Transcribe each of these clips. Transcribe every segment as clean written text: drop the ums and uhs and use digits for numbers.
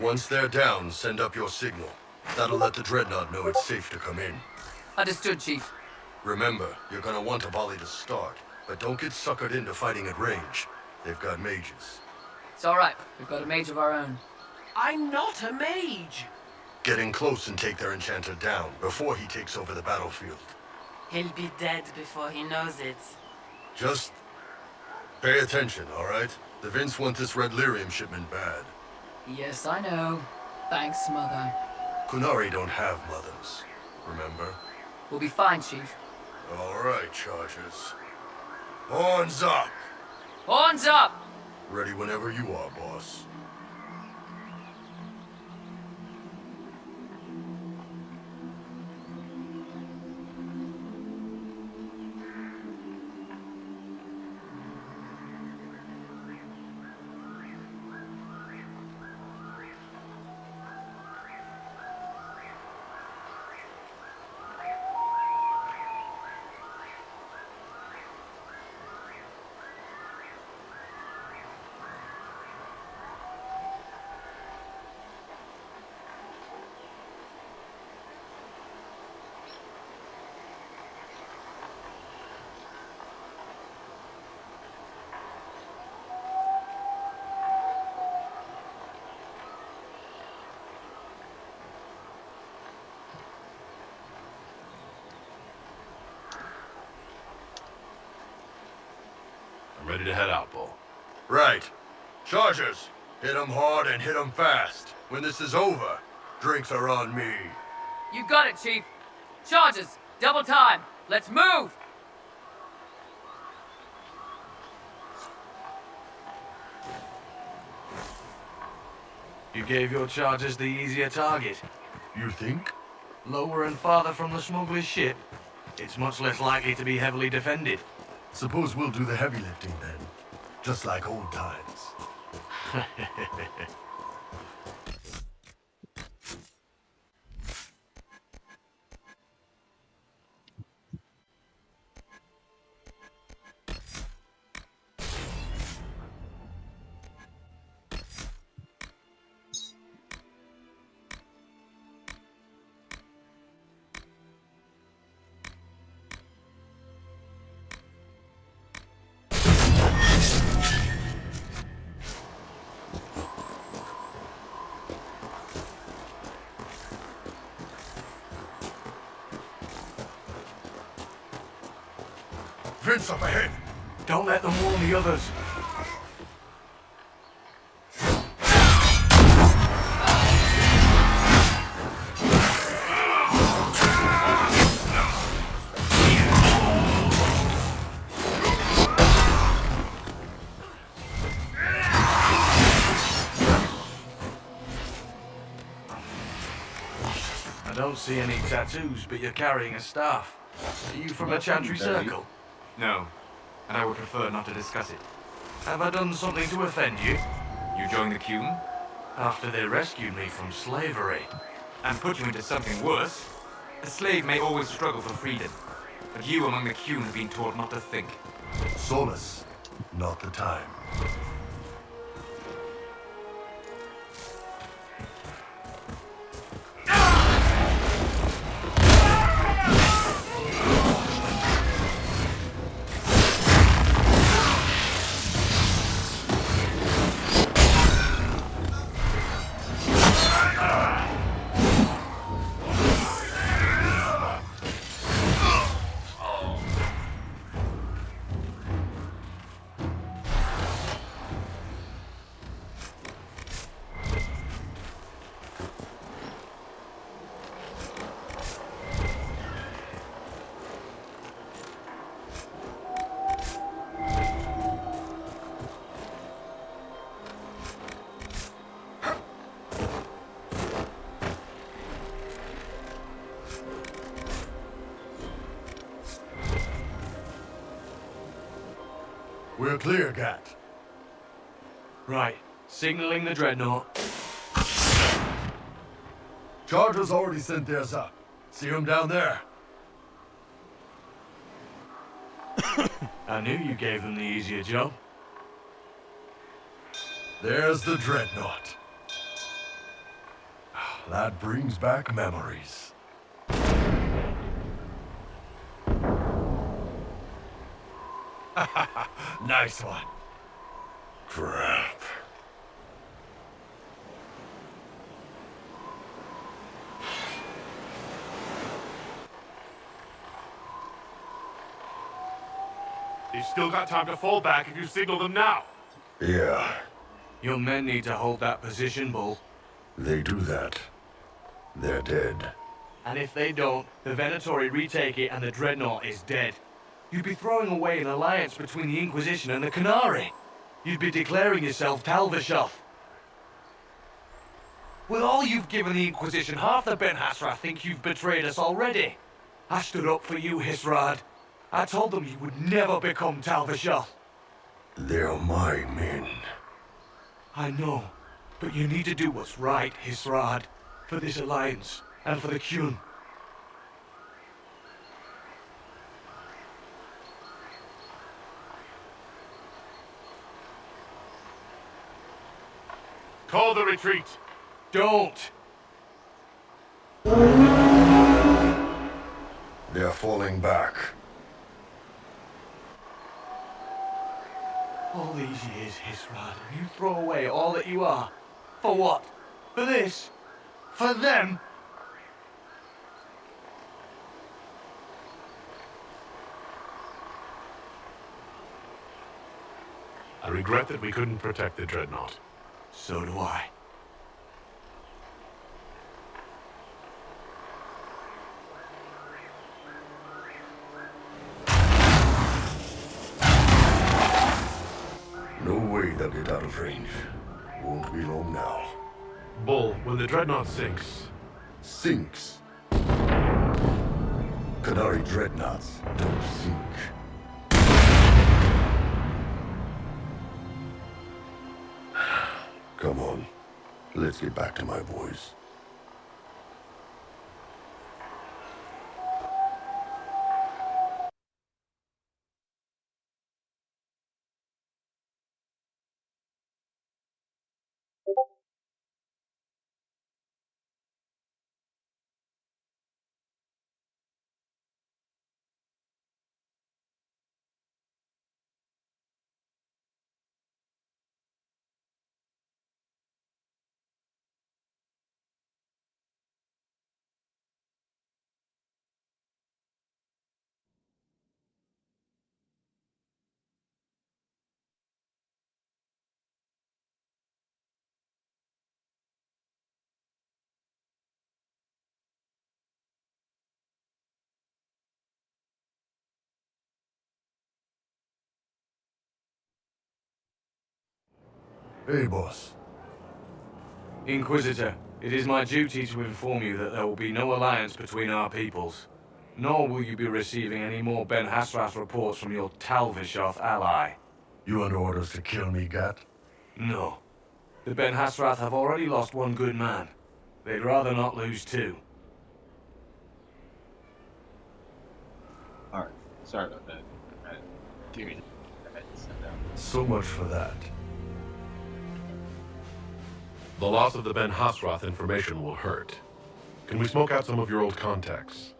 Once they're down, send up your signal. That'll let the Dreadnought know it's safe to come in. Understood, Chief. Remember, you're gonna want a volley to start, but don't get suckered into fighting at range. They've got mages. It's alright. We've got a mage of our own. I'm not a mage. Get in close and take their enchanter down before he takes over the battlefield. He'll be dead before he knows it. Just pay attention, alright? The Vince want this red lyrium shipment bad. Yes, I know. Thanks, Mother. Kunari don't have mothers, remember? We'll be fine, Chief. Alright, Chargers. Horns up! Horns up! Ready whenever you are, boss. I'm ready to head out, Bull. Right. Chargers, hit 'em hard and hit 'em fast. When this is over, drinks are on me. You got it, Chief. Charges! Double time! Let's move! You gave your chargers the easier target. You think? Lower and farther from the smuggler's ship, it's much less likely to be heavily defended. Suppose we'll do the heavy lifting then. Just like old times. Vince up ahead! Don't let them warn the others. I don't see any tattoos, but you're carrying a staff. Are you from a Chantry Circle? No, and I would prefer not to discuss it. Have I done something to offend you? You joined the Cume, After they rescued me from slavery. and put you into something worse. A slave may always struggle for freedom, but you among the Cume have been taught not to think. Solus, not the time. We're clear, Gat. Right, signaling the Dreadnought. Chargers already sent theirs up. See them down there? I knew you gave them the easier job. There's the Dreadnought. That brings back memories. Nice one. Crap. You've still got time to fall back if you signal them now. Yeah, Your men need to hold that position, Bull. they do that. They're dead. And if they don't, the Venatori retake it and the Dreadnought is dead. You'd be throwing away an alliance between the Inquisition and the Canary. You'd be declaring yourself Talvishoth. With all you've given the Inquisition, half the Ben Hasra think you've betrayed us already. I stood up for you, Hisrad. I told them you would never become Talvishoth. They're my men. I know, but you need to do what's right, Hisrad, for this alliance and for the Qun. Call the retreat. Don't! They're falling back. All these years, Hisrad, and you throw away all that you are. For what? For this? For them? I regret that we couldn't protect the Dreadnought. So do I. No way they'll get out of range. Won't be long now. Bull, when the Dreadnought sinks, Sinks. Canary dreadnoughts don't sink. Come on. Let's get back to my boys. Hey, boss. Inquisitor, it is my duty to inform you that there will be no alliance between our peoples. Nor will you be receiving any more Ben Hasrath reports from your Talvishoth ally. You under orders to kill me, Gat? No. The Ben Hasrath have already lost one good man. They'd rather not lose two. Alright, sorry about that. Give me I had to sit down. So much for that. the loss of the Ben Hasrath information will hurt. Can we smoke out some of your old contacts?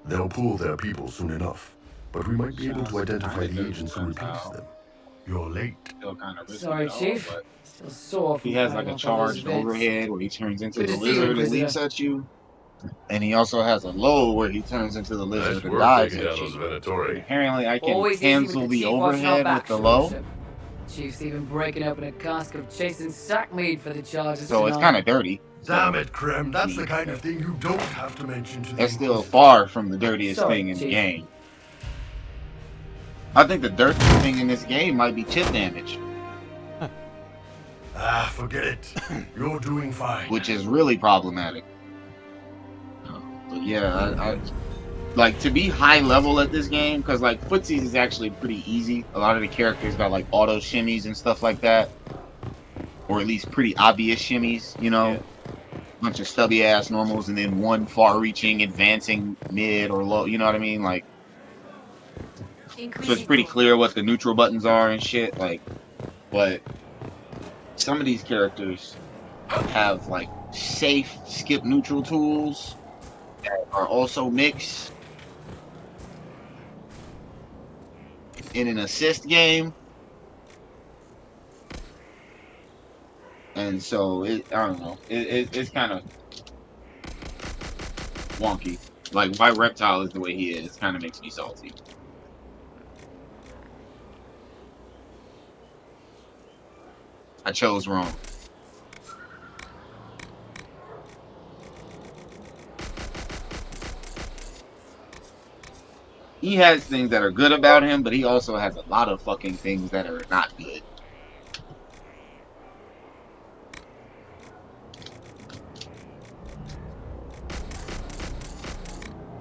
They'll pull their people soon enough, but we might be able to identify the agents who replaced them. You're late. Still kind of risky Sorry, though, Chief. but Still sore from he has fighting like a off all those charged vents. overhead where he turns into Good the to see you, lizard and Inquisitor. leaps at you. And he also has a low where he turns into the lizard Nice and work dives taking at down those you. Venatori. Apparently I can Always easy with cancel the Chief watching our overhead with backs, the your low. worship. Chief's even breaking open a cask of chasing sack mead for the charges So it's tonight. kind of dirty. Damn it, Krem. That's the kind of thing you don't have to mention to the That's still Inquisition. far from the dirtiest Sorry, thing in the Chief. game. I think the dirtiest thing in this game might be chip damage, Ah, forget it. You're doing fine. which is really problematic. But yeah, I like to be high level at this game because like footsies is actually pretty easy. A lot of the characters got like auto shimmies and stuff like that, or at least pretty obvious shimmies. You know, bunch of stubby ass normals and then one far-reaching advancing mid or low. You know what I mean? Like, so it's pretty clear what the neutral buttons are and shit. Like, but some of these characters have like safe skip neutral tools that are also mixed in an assist game. And so I don't know. It's kind of wonky. Like why Reptile is the way he is kind of makes me salty. I chose wrong. He has things that are good about him, but he also has a lot of fucking things that are not good.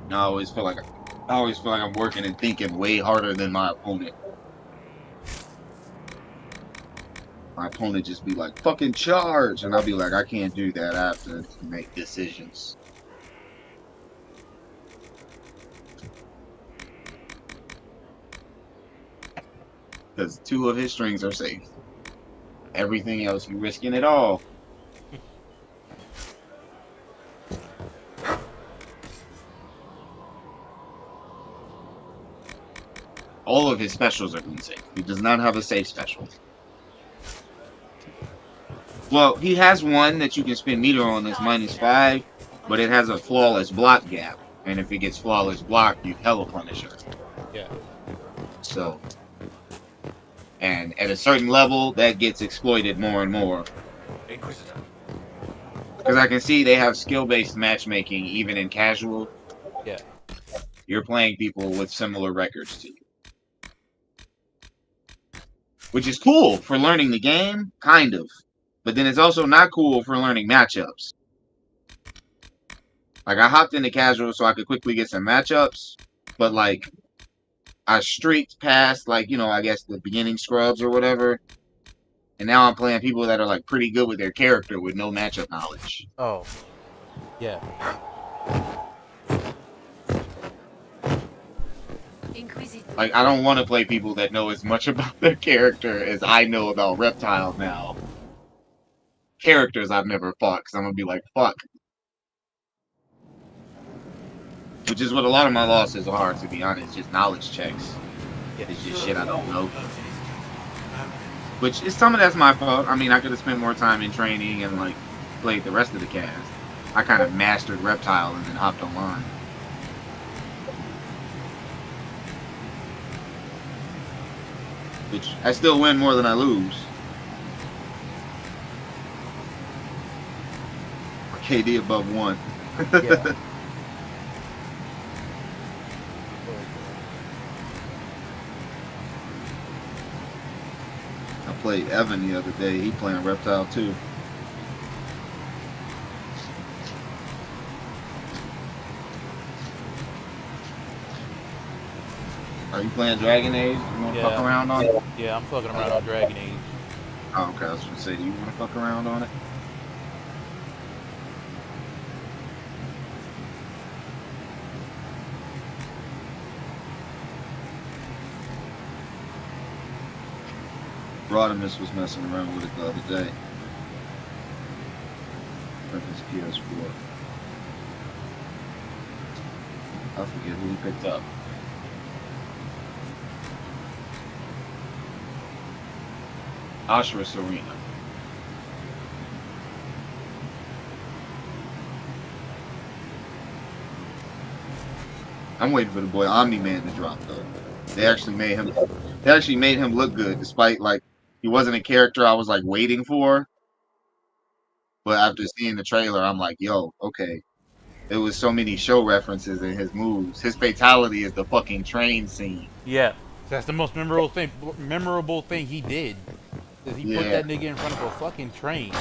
I always feel like I'm working and thinking way harder than my opponent. My opponent just be like, fucking charge, and I'll be like, I can't do that. I have to make decisions. Because 2 of his strings are safe. Everything else, you're risking it all. All of his specials are unsafe. He does not have a safe special. Well, he has one that you can spend meter on that's -5, but it has a flawless block gap. And if it gets flawless block, you hella punish her. Yeah. So, and at a certain level, that gets exploited more and more. Inquisitor. Because I can see they have skill-based matchmaking even in casual. Yeah. You're playing people with similar records to you. Which is cool for learning the game, kind of. But then it's also not cool for learning matchups. Like, I hopped into casual so I could quickly get some matchups. But, like, I streaked past, like, you know, I guess the beginning scrubs or whatever. And now I'm playing people that are, like, pretty good with their character with no matchup knowledge. Oh. Yeah. Like, I don't want to play people that know as much about their character as I know about Reptile now. Characters I've never fought, because I'm going to be like, fuck. Which is what a lot of my losses are, to be honest. Just knowledge checks. Yeah. It's just shit I don't know. Which is some of that's my fault. I mean, I could have spent more time in training and, like, played the rest of the cast. I kind of mastered Reptile and then hopped online. Which I still win more than I lose. KD above 1. Yeah. I played Evan the other day. He playing Reptile too. Are you playing Dragon Age? You want to fuck around on it? Yeah, I'm fucking around on Dragon Age. Oh, okay. I was gonna say, do you want to fuck around on it? Rodimus was messing around with it the other day. From his PS4. I forget who he picked up. Ashra Serena. I'm waiting for the boy Omni-Man to drop though. They actually made him look good, despite like he wasn't a character I was like waiting for. But after seeing the trailer, I'm like, yo, okay. There was so many show references in his moves. His fatality is the fucking train scene. Yeah. That's the most memorable thing he did. Is he put that nigga in front of a fucking train.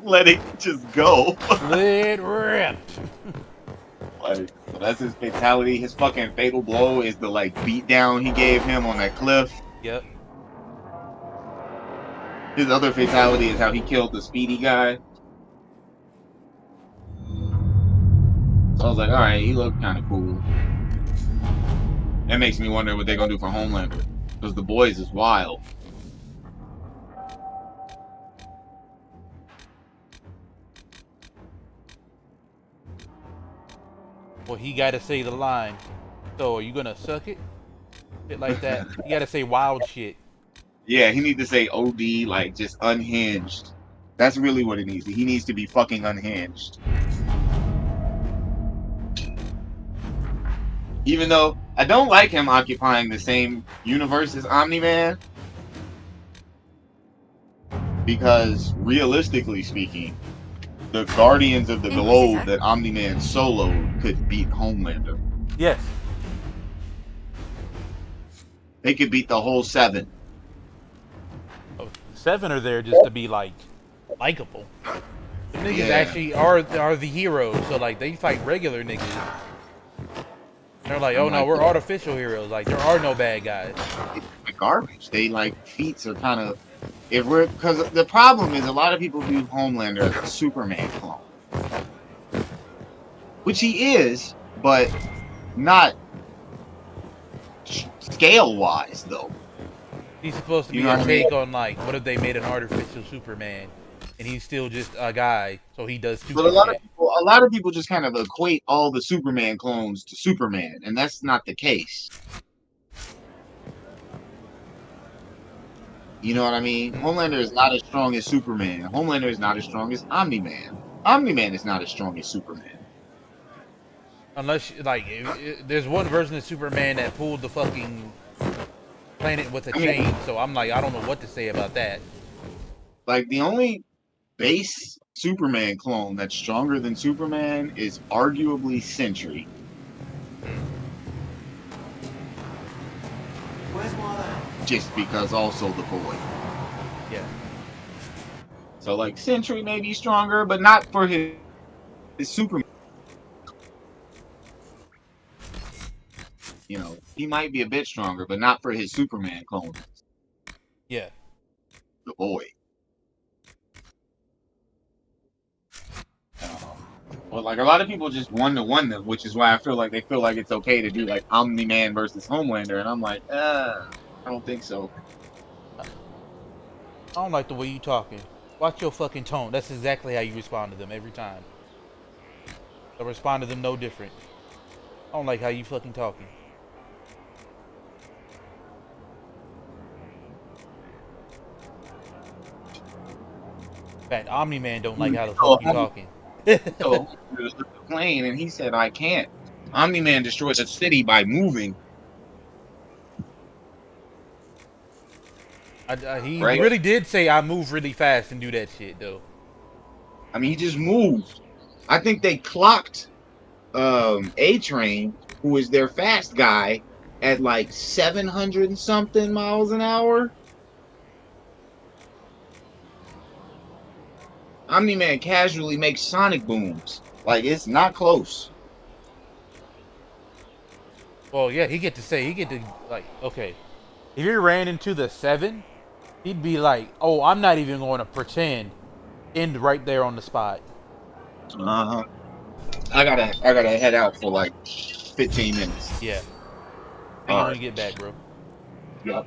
Let it just go. Let it rip. Like, so that's his fatality. His fucking fatal blow is the like beat down he gave him on that cliff. Yep. His other fatality is how he killed the speedy guy. So I was like, alright, he looked kind of cool. That makes me wonder what they're gonna do for Homelander. Because the boys is wild. Well, he gotta say the line. So are you gonna suck it? Shit like that. You gotta say wild shit. Yeah, he needs to say OD, like just unhinged. That's really what it needs. He needs to be fucking unhinged. Even though I don't like him occupying the same universe as Omni-Man, because realistically speaking, the Guardians of the Globe that Omni-Man soloed could beat Homelander. Yes. They could beat the whole 7. Oh, 7 are there just to be like likable. The niggas Yeah. actually are the heroes, so like they fight regular niggas. They're like, oh no, we're artificial heroes. Like there are no bad guys. It's like garbage. They like feats are kind of because the problem is a lot of people view Homelander as a Superman clone, which he is, but not scale wise though. He's supposed to be You know a what I mean? take on like, what if they made an artificial Superman, and he's still just a guy, so he does stupid But shit. a lot of people just kind of equate all the Superman clones to Superman, and that's not the case. You know what I mean? Homelander is not as strong as Superman. Homelander is not as strong as Omni-Man. Omni-Man is not as strong as Superman. Unless like, there's one version of Superman that pulled the fucking planet with a chain. So I'm like, I don't know what to say about that. Like the only base Superman clone that's stronger than Superman is arguably Sentry. Just because also the boy. Yeah. So like Sentry may be stronger, but not for his Superman. You know, he might be a bit stronger, but not for his Superman clone. Yeah. The boy. Well, like a lot of people just one-to-one them, which is why I feel like they feel like it's okay to do like Omni-Man versus Homelander, and I'm like, I don't think so. I don't like the way you talking. Watch your fucking tone. That's exactly how you respond to them every time. I respond to them no different. I don't like how you fucking talking. In fact, Omni-Man don't like how the fuck you talking. So he was the plane, and he said, "I can't." Omni-Man destroys a city by moving. He Right. really did say I move really fast and do that shit though. I mean, he just moved. I think they clocked A-Train, who is their fast guy, at like 700 and something miles an hour. Omni-Man casually makes sonic booms. Like, it's not close. Well, yeah, he get to like, okay, if he ran into the 7, he'd be like, oh, I'm not even going to pretend. End right there on the spot. Uh-huh. I gotta head out for like 15 minutes. Yeah. All When right. you get back, bro. Yep.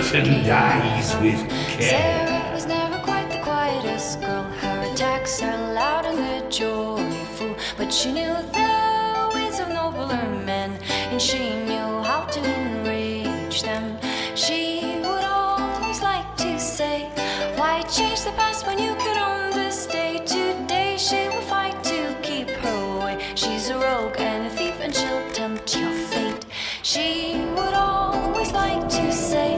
curtain dies with care. Sarah was never quite the quietest girl. Her attacks are loud and they're joyful, but she knew the ways of nobler men, and she knew how to enrage them. She would always like to say, why change the past when you could own this day? Today she will fight to keep her way. She's a rogue and a thief and she'll tempt your fate. She would always like to say,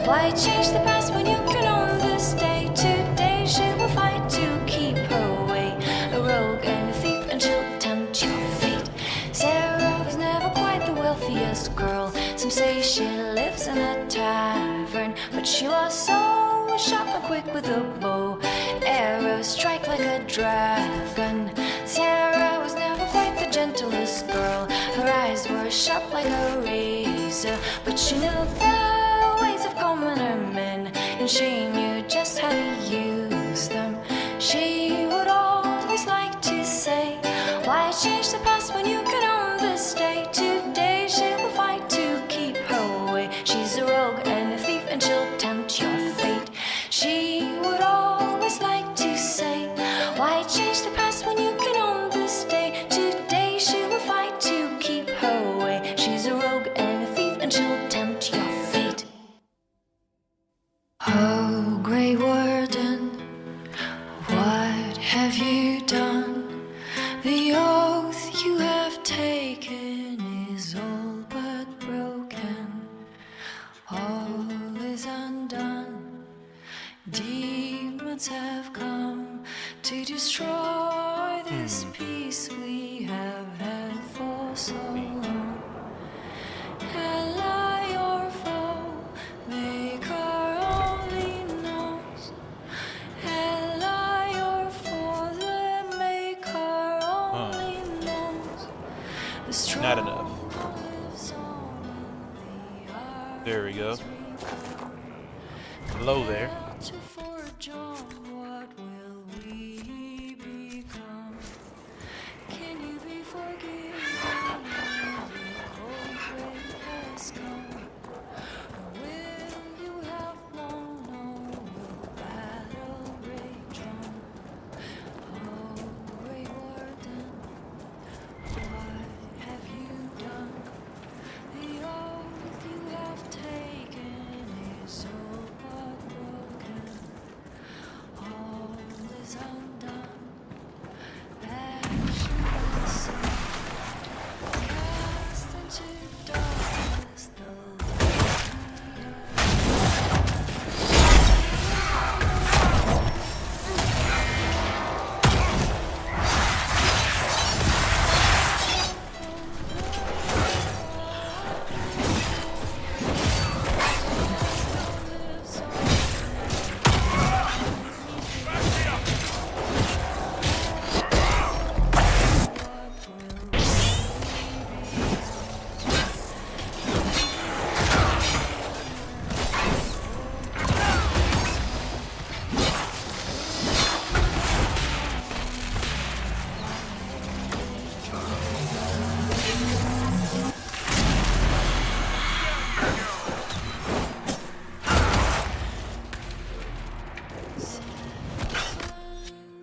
why change the past when you can own this day? Today she will fight to keep her way. A rogue and a thief and she'll tempt your fate. Sarah was never quite the wealthiest girl. Some say she lives in a tavern, but she was so sharp and quick with a bow. Arrows strike like a dragon. Sarah was never quite the gentlest girl. Her eyes were sharp like a razor, but she knew the ways of commoner men, and she knew just how to use them. She would always like to say, why change the past when you can own this day? Today she will fight to keep her way. She's a rogue and a thief and she'll tempt your fate. She would always like to say, why change the past when you can own this day? Today she will fight to keep her way. She's a rogue and a thief and she'll tempt your fate. Oh, Grey Warden, what have you done? The oath you have taken is all but broken. All is undone. Demons have come to destroy this peace we have had for so long. Ally or foe, make our only knows. Ally or foe, then make our only knows. The strong Not enough. lives on in the earth. There we go. Low there. To forge on, what will we become? Can you be forgiven when the old grave has come? Or will you have won, or will battle rage on? Oh, Grey Warden, what have you done? The oath you have taken is all but broken. All is undone. Action is sin. Cast into darkness the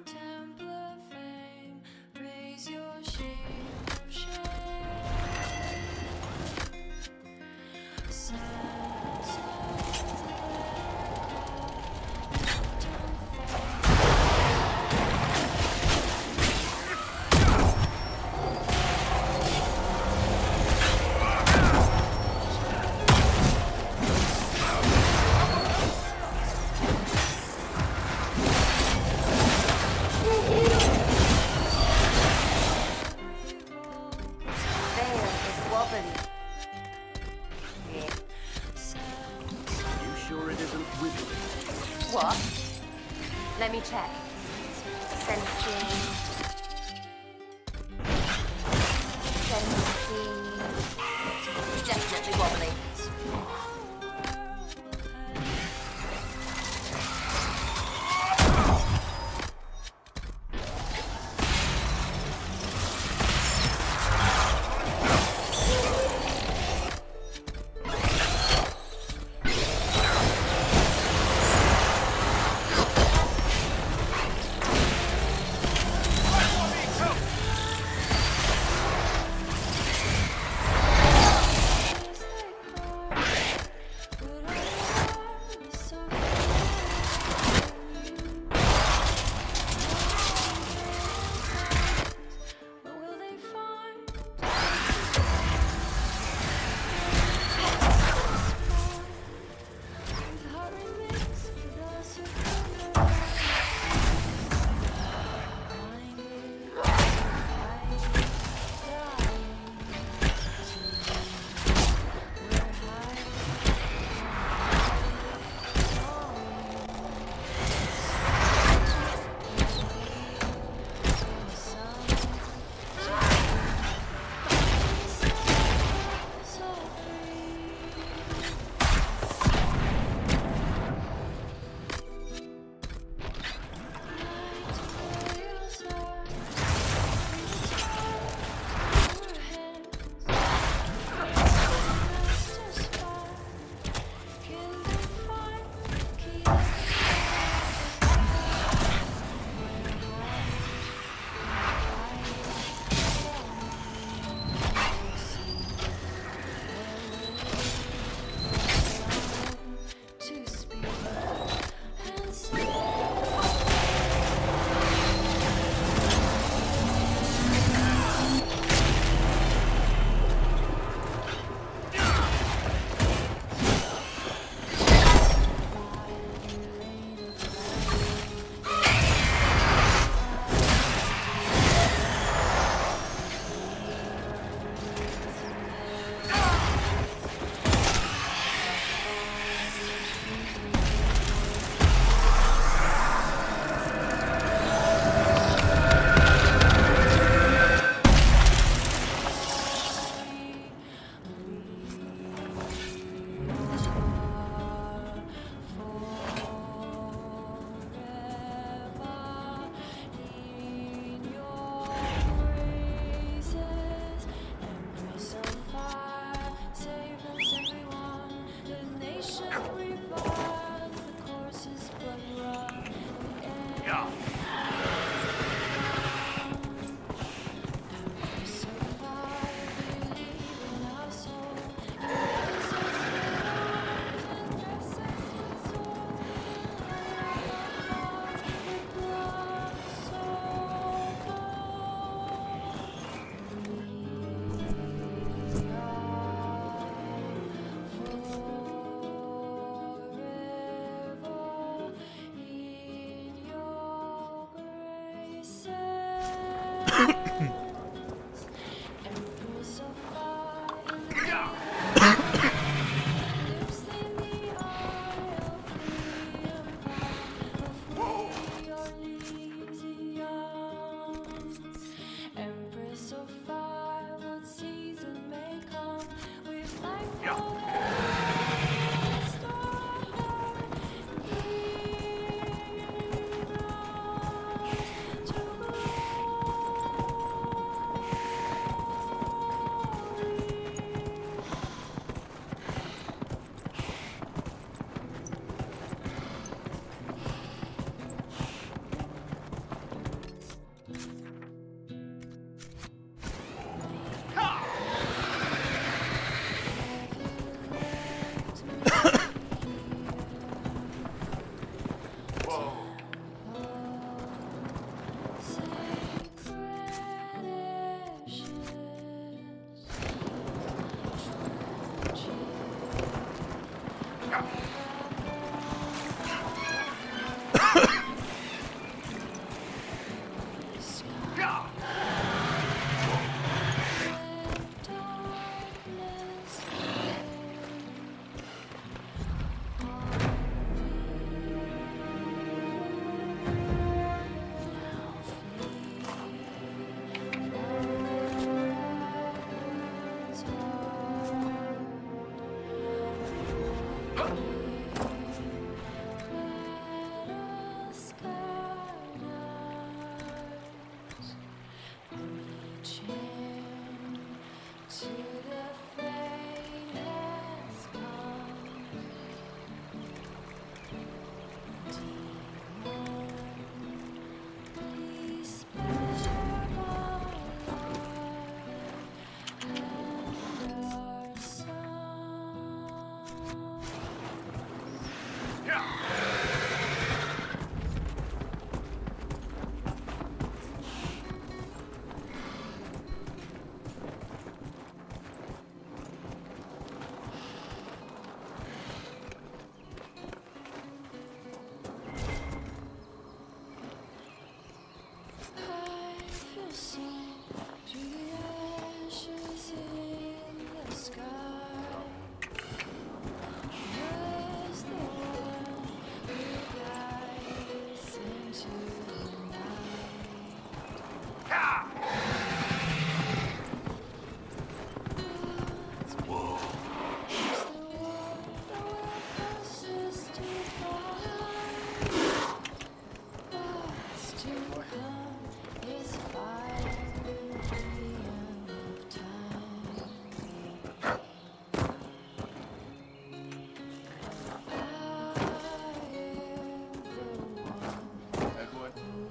Templar fame, raise your shield of shame. Sands of Veil is wobbly. You sure it isn't wiggly? What? Let me check. Sensing. Definitely wobbly.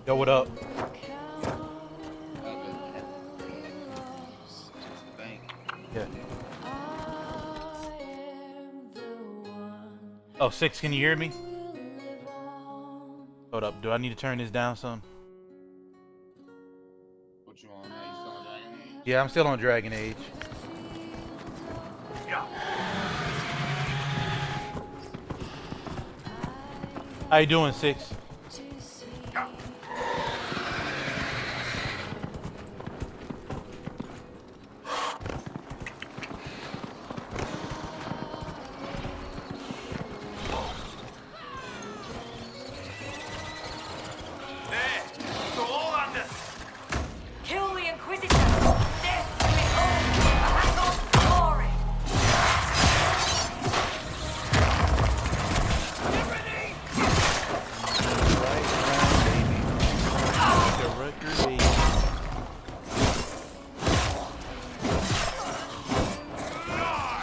Yo, what up? Yeah. Oh, 6, can you hear me? Hold up, do I need to turn this down some? What you on? You still on Dragon Age? Yeah, I'm still on Dragon Age. How you doing, 6? Kill the inquisition. Death to it all. A hangman's glory.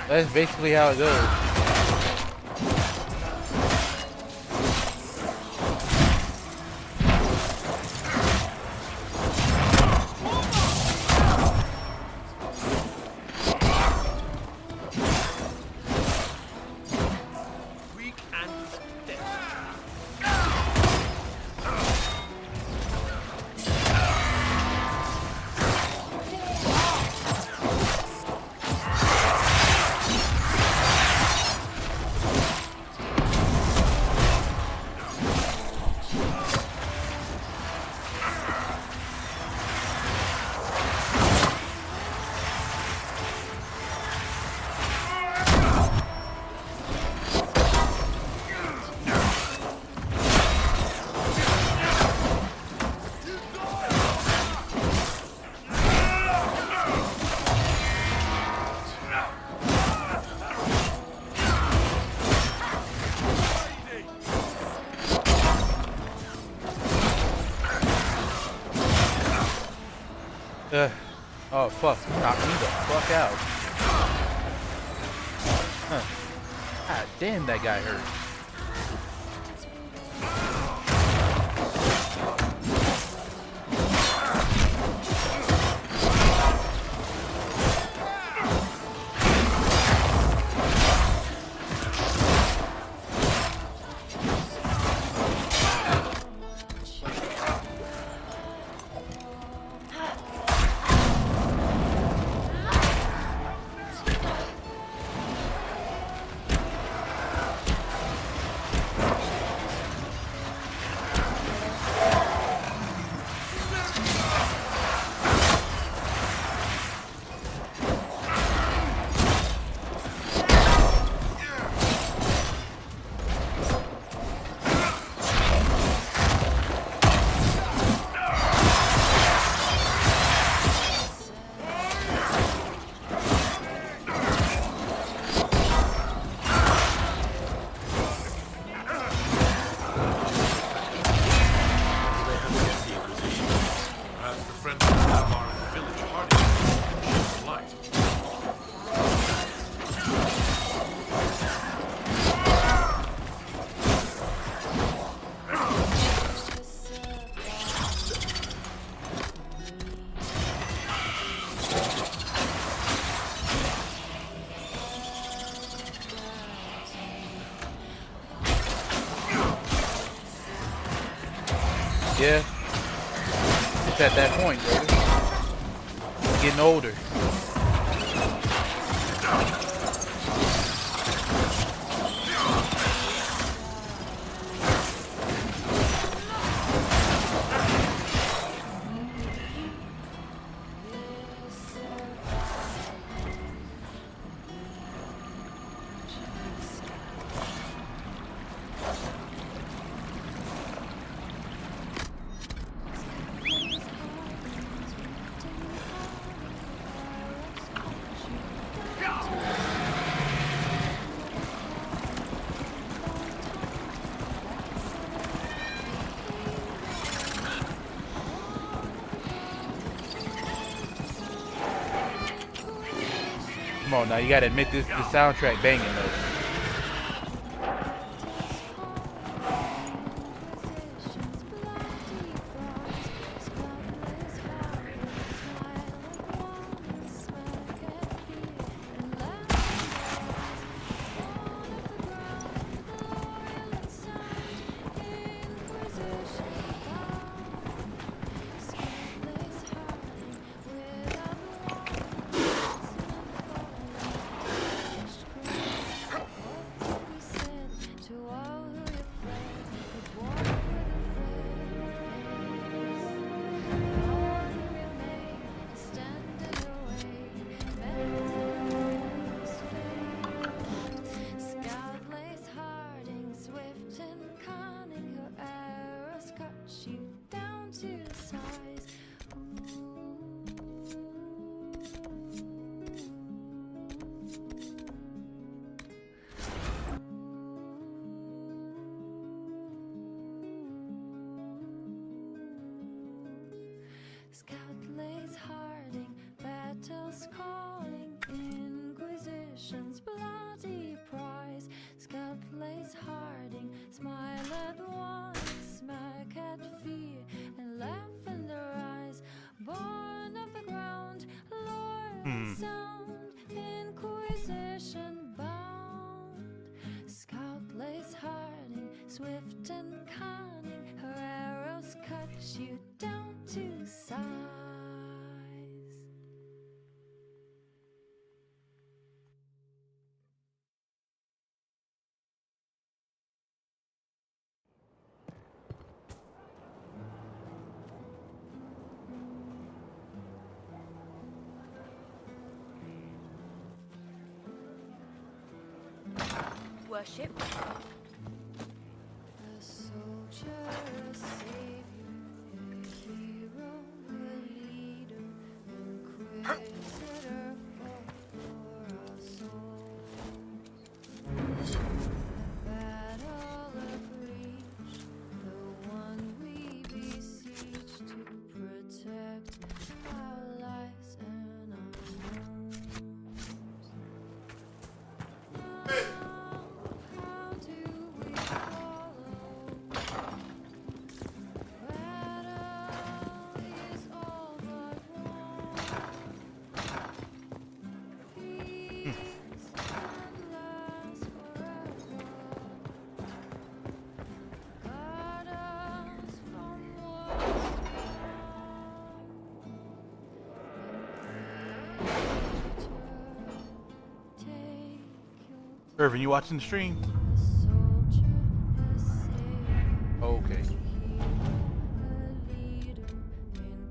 That's basically how it goes. Weak and dead. Oh fuck, knock me the fuck out. Huh. God damn, that guy hurt. Yeah. It's at that point, brother. Getting older. Come on now, you gotta admit this soundtrack banging though. sound, inquisition bound. Scout lays hardening, swift and cunning. Her arrows cut you down to size. Worship. A soldier, a savior, a hero, a leader, inquisitor for our souls. A battle, a breach, the one we beseech to protect our lives and our homes. How do we follow? Battle is all but won. Peace can last forever. Guard us from what's wrong. Take your Irvin, you watching the stream? soldier, a savior. Okay.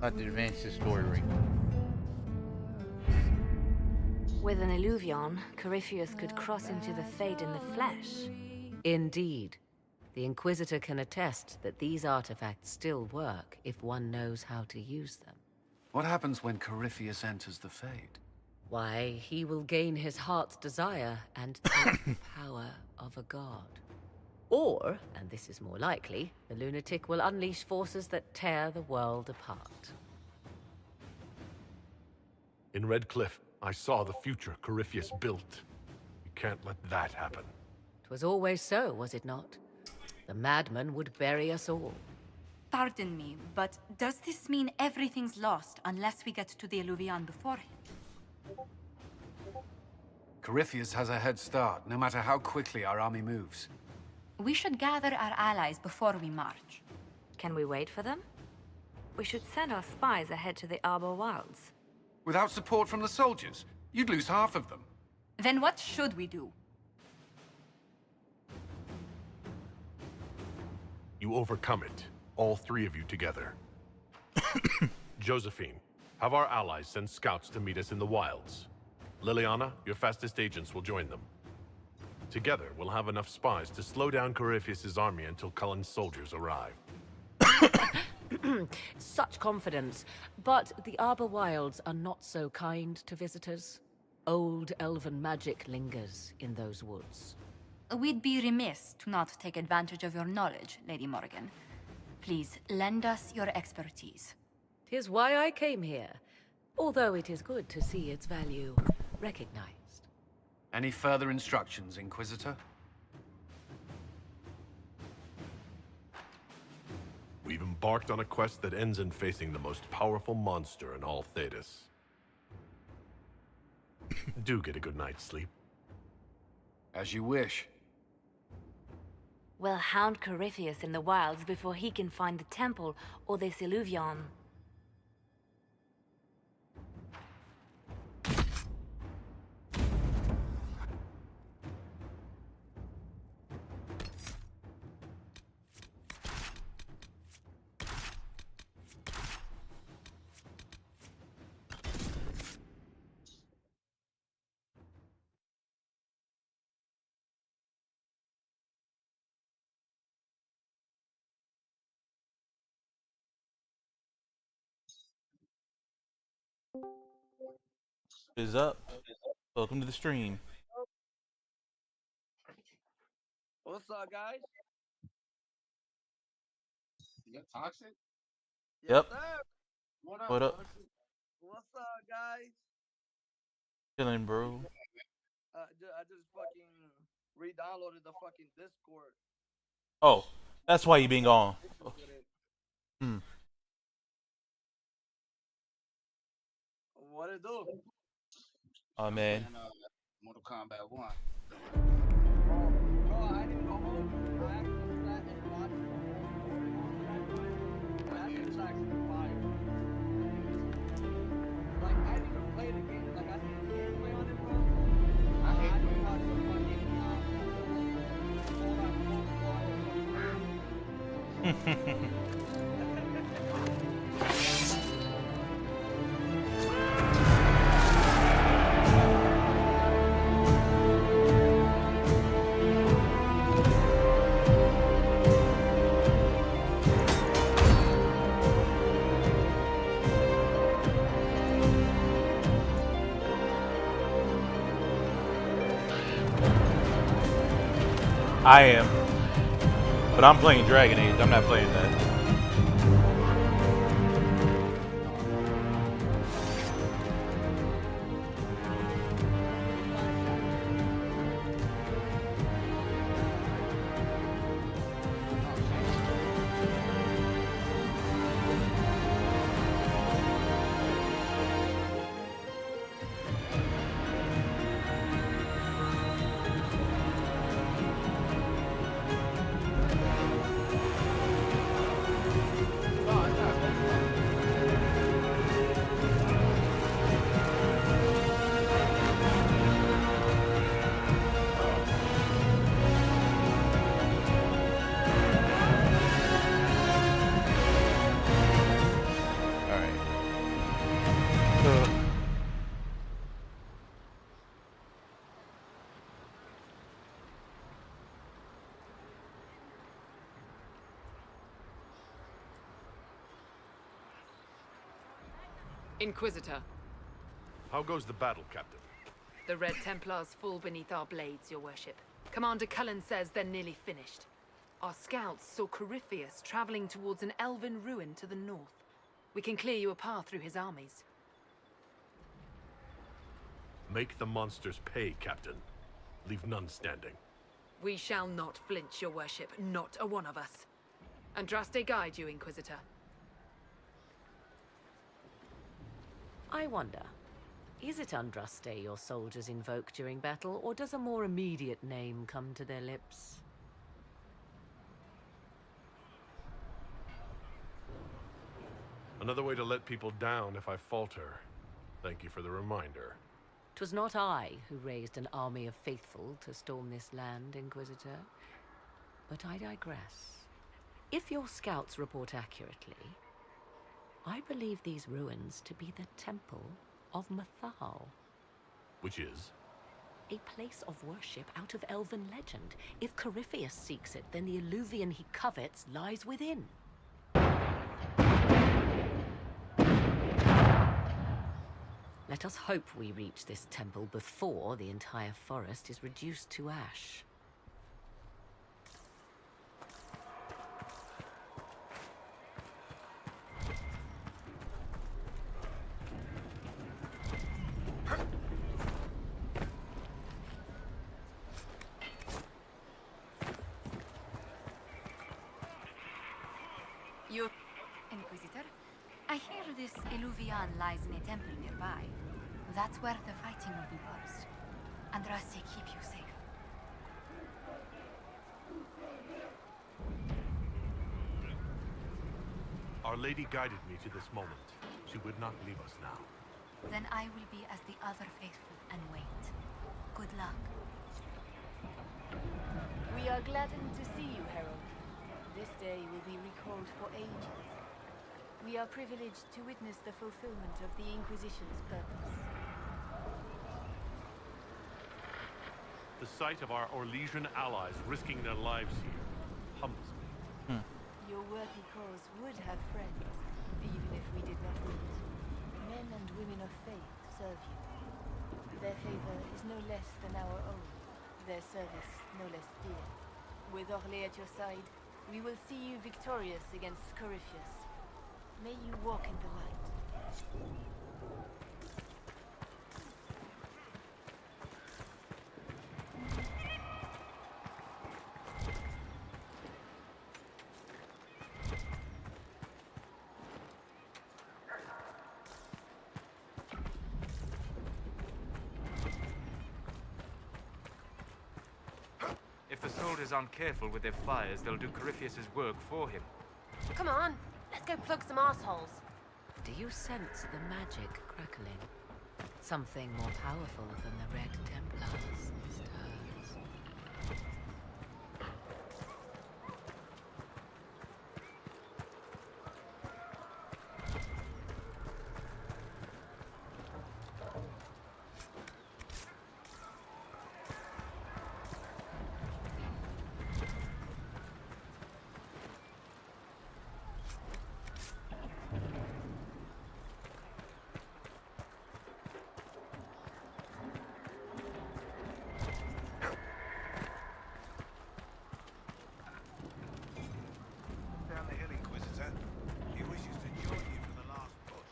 I have to advance this story ring. With an illuvion, Corypheus could cross into the Fade in the flesh. Indeed. The Inquisitor can attest that these artifacts still work if one knows how to use them. What happens when Corypheus enters the Fade? Why, he will gain his heart's desire and take the power of a god. Or, and this is more likely, the lunatic will unleash forces that tear the world apart. In Red Cliff, I saw the future Corypheus built. We can't let that happen. 'Twas always so, was it not? The madman would bury us all. Pardon me, but does this mean everything's lost unless we get to the Illuvian before him? Corypheus has a head start, no matter how quickly our army moves. We should gather our allies before we march. Can we wait for them? We should send our spies ahead to the Arbor Wilds. Without support from the soldiers, you'd lose half of them. Then what should we do? You overcome it, all three of you together. Josephine, have our allies send scouts to meet us in the wilds. Liliana, your fastest agents will join them. Together, we'll have enough spies to slow down Corypheus' army until Cullen's soldiers arrive. Such confidence. But the Arbor Wilds are not so kind to visitors. Old elven magic lingers in those woods. We'd be remiss to not take advantage of your knowledge, Lady Morgan. Please, lend us your expertise. 'Tis why I came here, although it is good to see its value recognized. Any further instructions, Inquisitor? We've embarked on a quest that ends in facing the most powerful monster in all Thedas. Do get a good night's sleep. As you wish. We'll hound Corypheus in the wilds before he can find the temple or this Illuvion. Is up. Welcome to the stream. What's up, guys? You got toxic? Yep. Sir. What up? What up? Toxic? What's up, guys? Chilling, bro. I just fucking re-downloaded the fucking Discord. Oh, that's why you been gone. Oh. Hmm. What it do? Oh man. And, Mortal Kombat 1. Bro, I didn't go home. I actually sat and watched the whole story on that night. That shit is actually fire. Like, I didn't even play the game. Like, I see the gameplay on it, bro. I just watched the fucking, I am. But I'm playing Dragon Age. I'm not playing that. Inquisitor, How goes the battle, Captain? the Red Templars fall beneath our blades, your worship. Commander Cullen says they're nearly finished. Our scouts saw Corypheus traveling towards an elven ruin to the north. We can clear you a path through his armies. Make the monsters pay, Captain. Leave none standing. We shall not flinch, your worship, not a one of us. Andraste guide you, Inquisitor. I wonder, is it Andraste your soldiers invoke during battle, or does a more immediate name come to their lips? Another way to let people down if I falter. Thank you for the reminder. 'Twas not I who raised an army of faithful to storm this land, Inquisitor. But I digress. If your scouts report accurately, I believe these ruins to be the Temple of Mathal. Which is? A place of worship out of elven legend. If Corypheus seeks it, then the Illuvian he covets lies within. Let us hope we reach this temple before the entire forest is reduced to ash. You... Inquisitor? I hear this Illuvian lies in a temple nearby. That's where the fighting will be worst. Andraste, keep you safe. Our Lady guided me to this moment. She would not leave us now. Then I will be as the other faithful and wait. Good luck. We are gladdened to see you, Herald. This day will be recalled for ages. We are privileged to witness the fulfillment of the Inquisition's purpose. The sight of our Orlesian allies risking their lives here humbles me. Your worthy cause would have friends, even if we did not win it. Men and women of faith serve you. Their favor is no less than our own, their service no less dear. With Orlais at your side, we will see you victorious against Corypheus. May you walk in the light. soldiers aren't careful with their fires, they'll do Corypheus' work for him. Come on, let's go plug some assholes. Do you sense the magic crackling? Something more powerful than the Red Templars stirs. Down the hill, Inquisitor. He wishes to join you for the last push.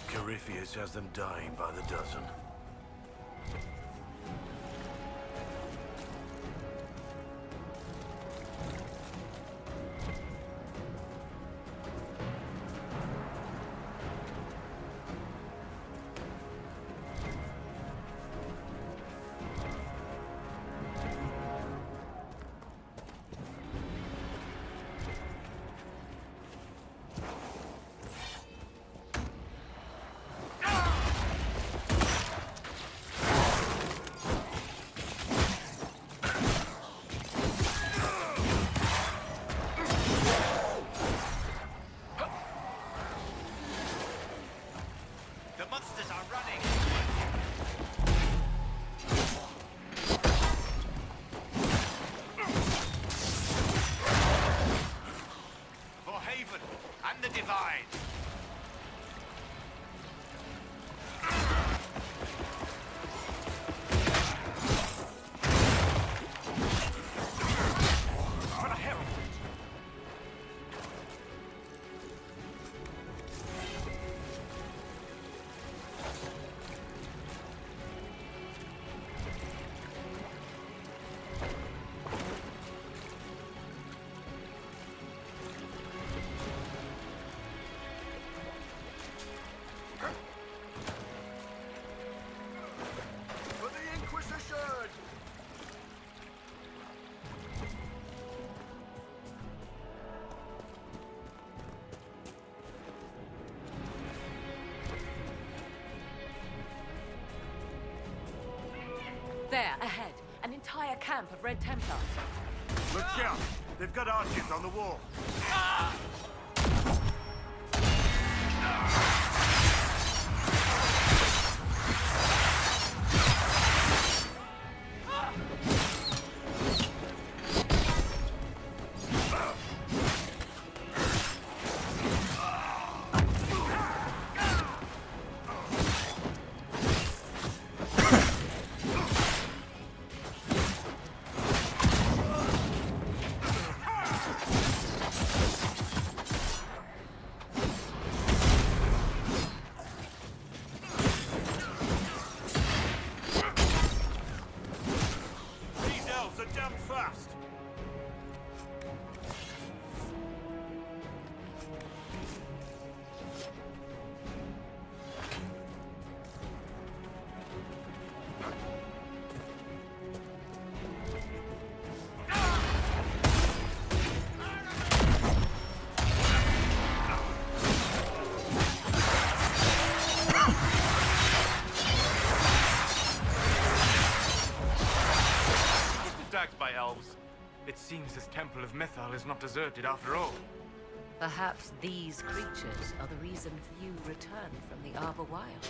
Corypheus has them dying by the dozen. There, ahead. An entire camp of Red Templars. Look out! They've got archers on the wall. By elves. It seems this temple of Mythal is not deserted after all. Perhaps these creatures are the reason few return from the Arbor Wilds.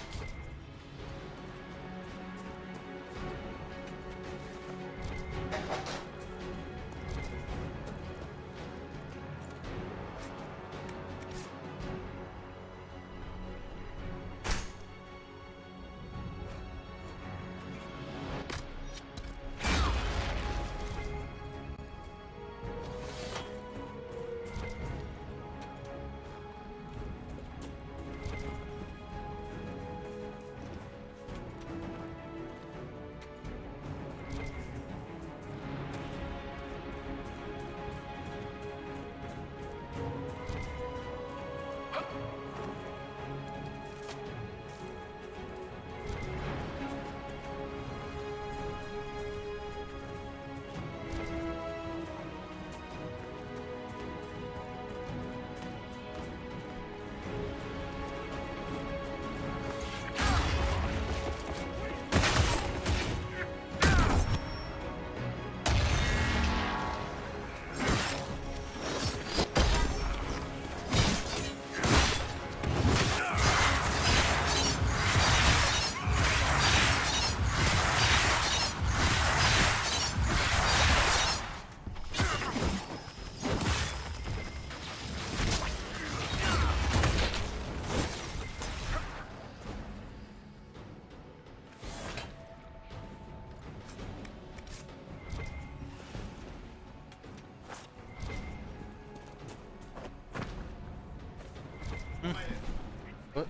What?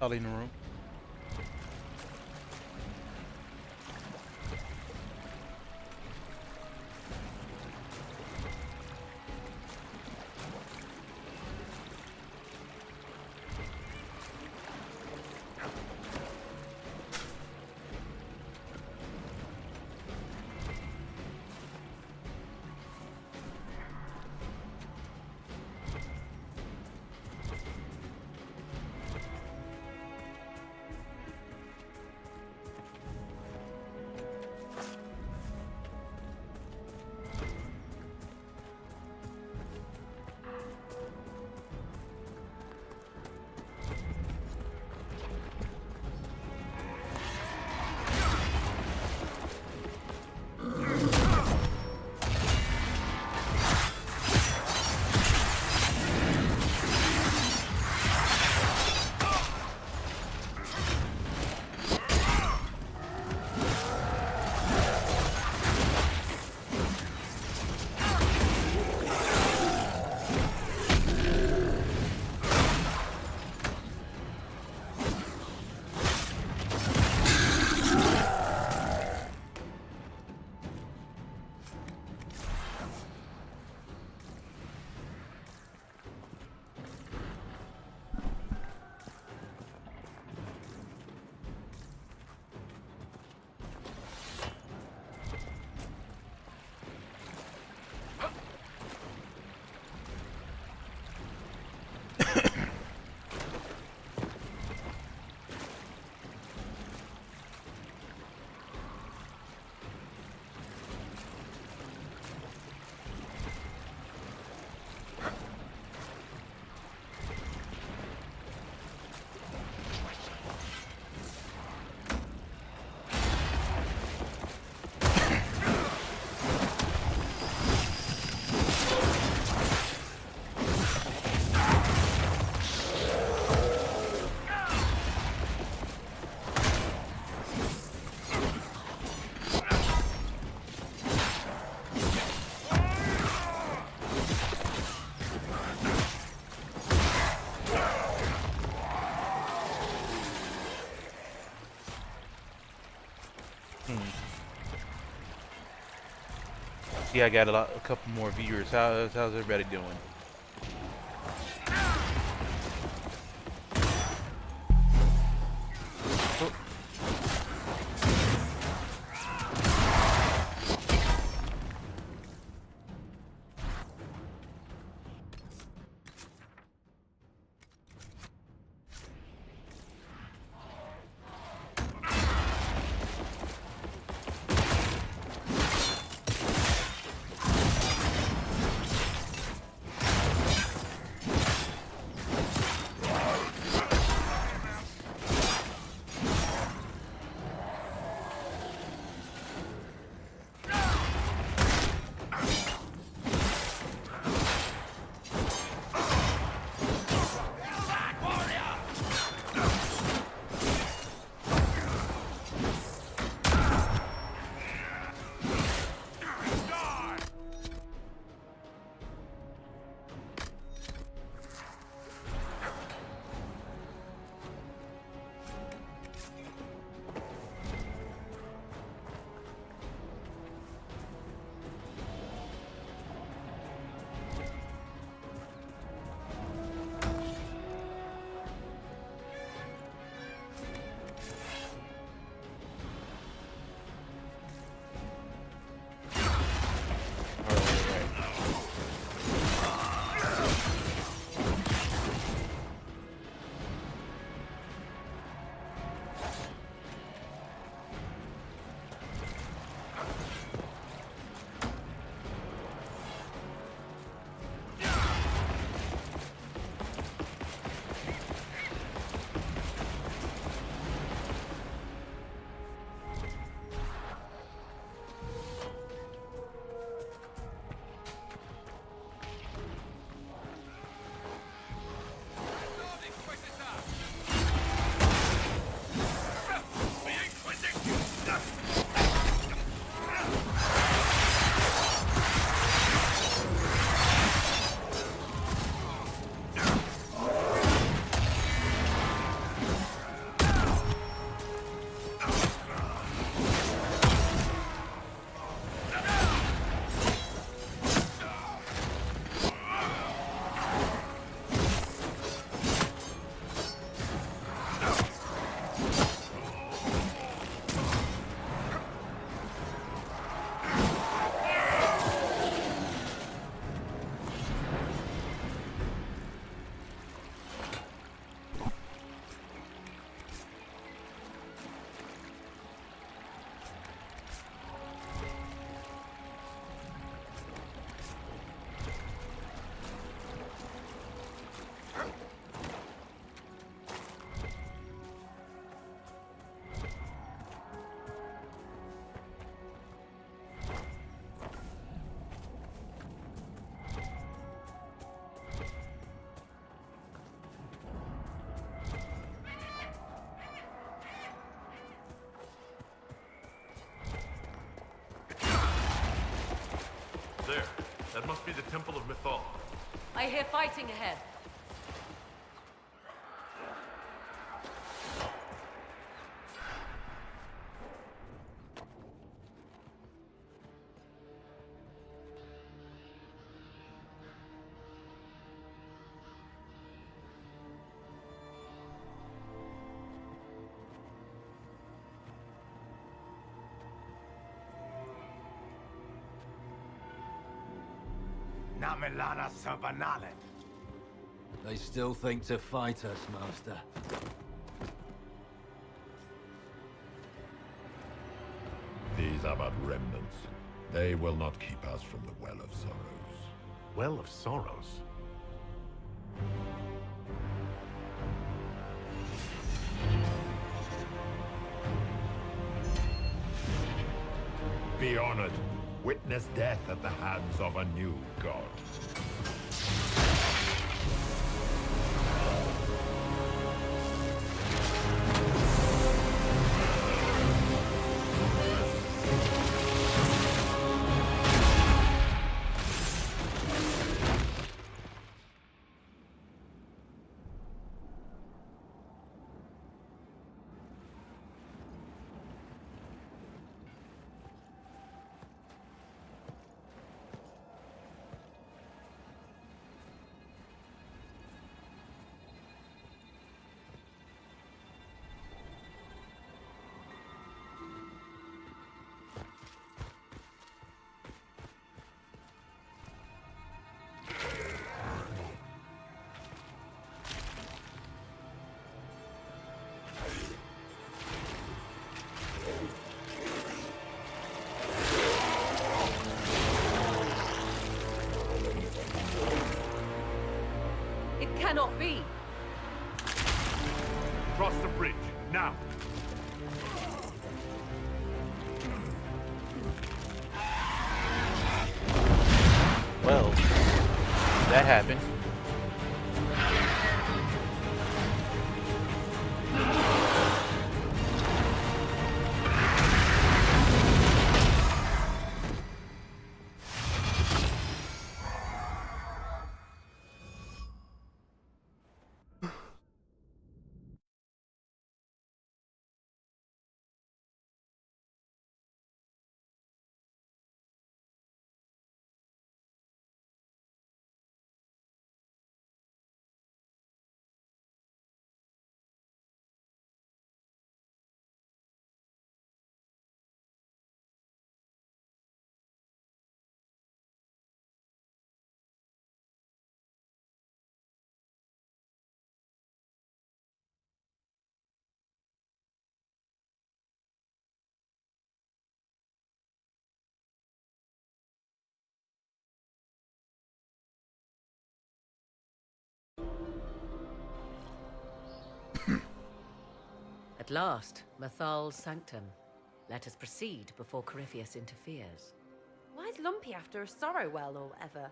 I'll leave the room. See, I got a couple more viewers. How's everybody doing? There. That must be the Temple of Mythal. I hear fighting ahead. Namelana Sabanale. They still think to fight us, Master. These are but remnants. They will not keep us from the Well of Sorrows. Well of Sorrows? Be honored. Witness death at the hands of a new god. cannot be! Cross the bridge, now! Well, that happened. At last, Mathal's sanctum. Let us proceed before Corypheus interferes. Why is Lumpy after a sorrow well or whatever?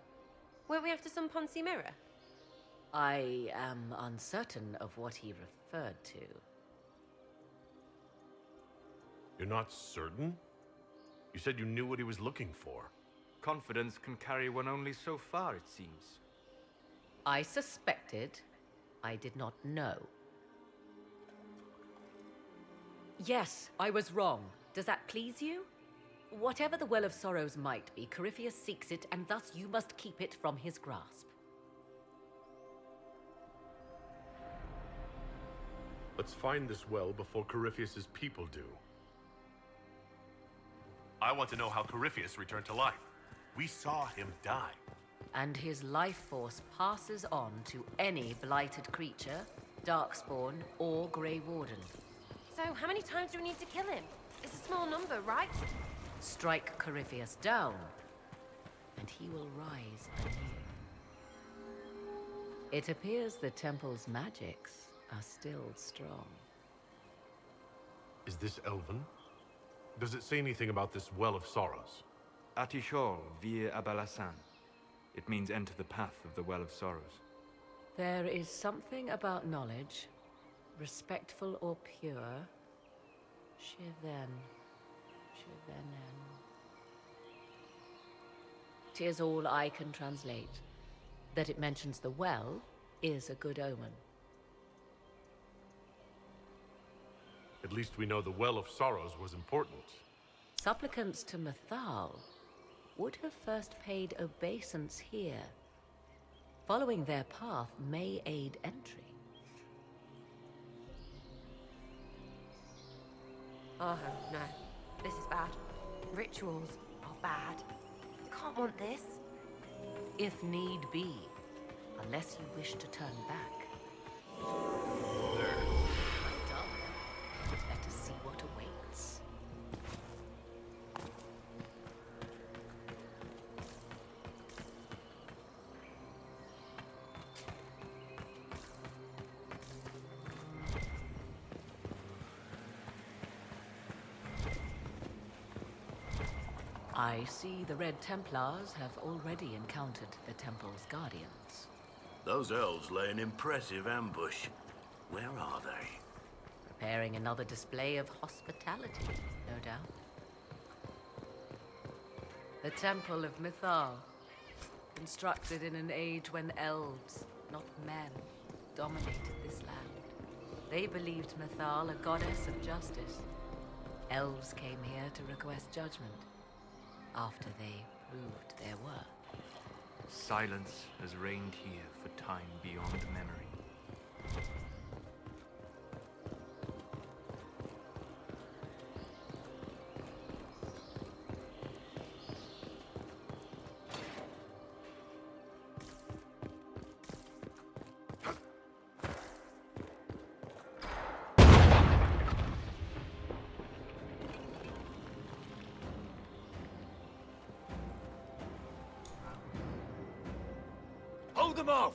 Weren't we after some Ponzi mirror? I am uncertain of what he referred to. You're not certain? You said you knew what he was looking for. Confidence can carry one only so far, it seems. I suspected. I did not know. Yes, I was wrong. Does that please you? Whatever the Well of Sorrows might be, Corypheus seeks it, and thus you must keep it from his grasp. Let's find this well before Corypheus's people do. I want to know how Corypheus returned to life. We saw him die. And his life force passes on to any blighted creature, Darkspawn, or Grey Warden. So, how many times do we need to kill him? It's a small number, right? Strike Corypheus down, and he will rise anew. It appears the temple's magics are still strong. Is this Elven? Does it say anything about this Well of Sorrows? Atishol vir Abalassan. It means enter the path of the Well of Sorrows. There is something about knowledge, respectful or pure. Shiven. Shivenen. 'Tis all I can translate. That it mentions the well is a good omen. At least we know the Well of Sorrows was important. Supplicants to Mathal would have first paid obeisance here. Following their path may aid entry. Oh, no. This is bad. Rituals are bad. We can't want this. If need be, unless you wish to turn back. There. Dull. Let us see what awaits. I see the Red Templars have already encountered the Temple's guardians. Those elves lay an impressive ambush. Where are they? Preparing another display of hospitality, no doubt. The Temple of Mythal, constructed in an age when elves, not men, dominated this land. They believed Mythal a goddess of justice. Elves came here to request judgment, after they proved their worth. Silence has reigned here for time beyond memory. Hold them off!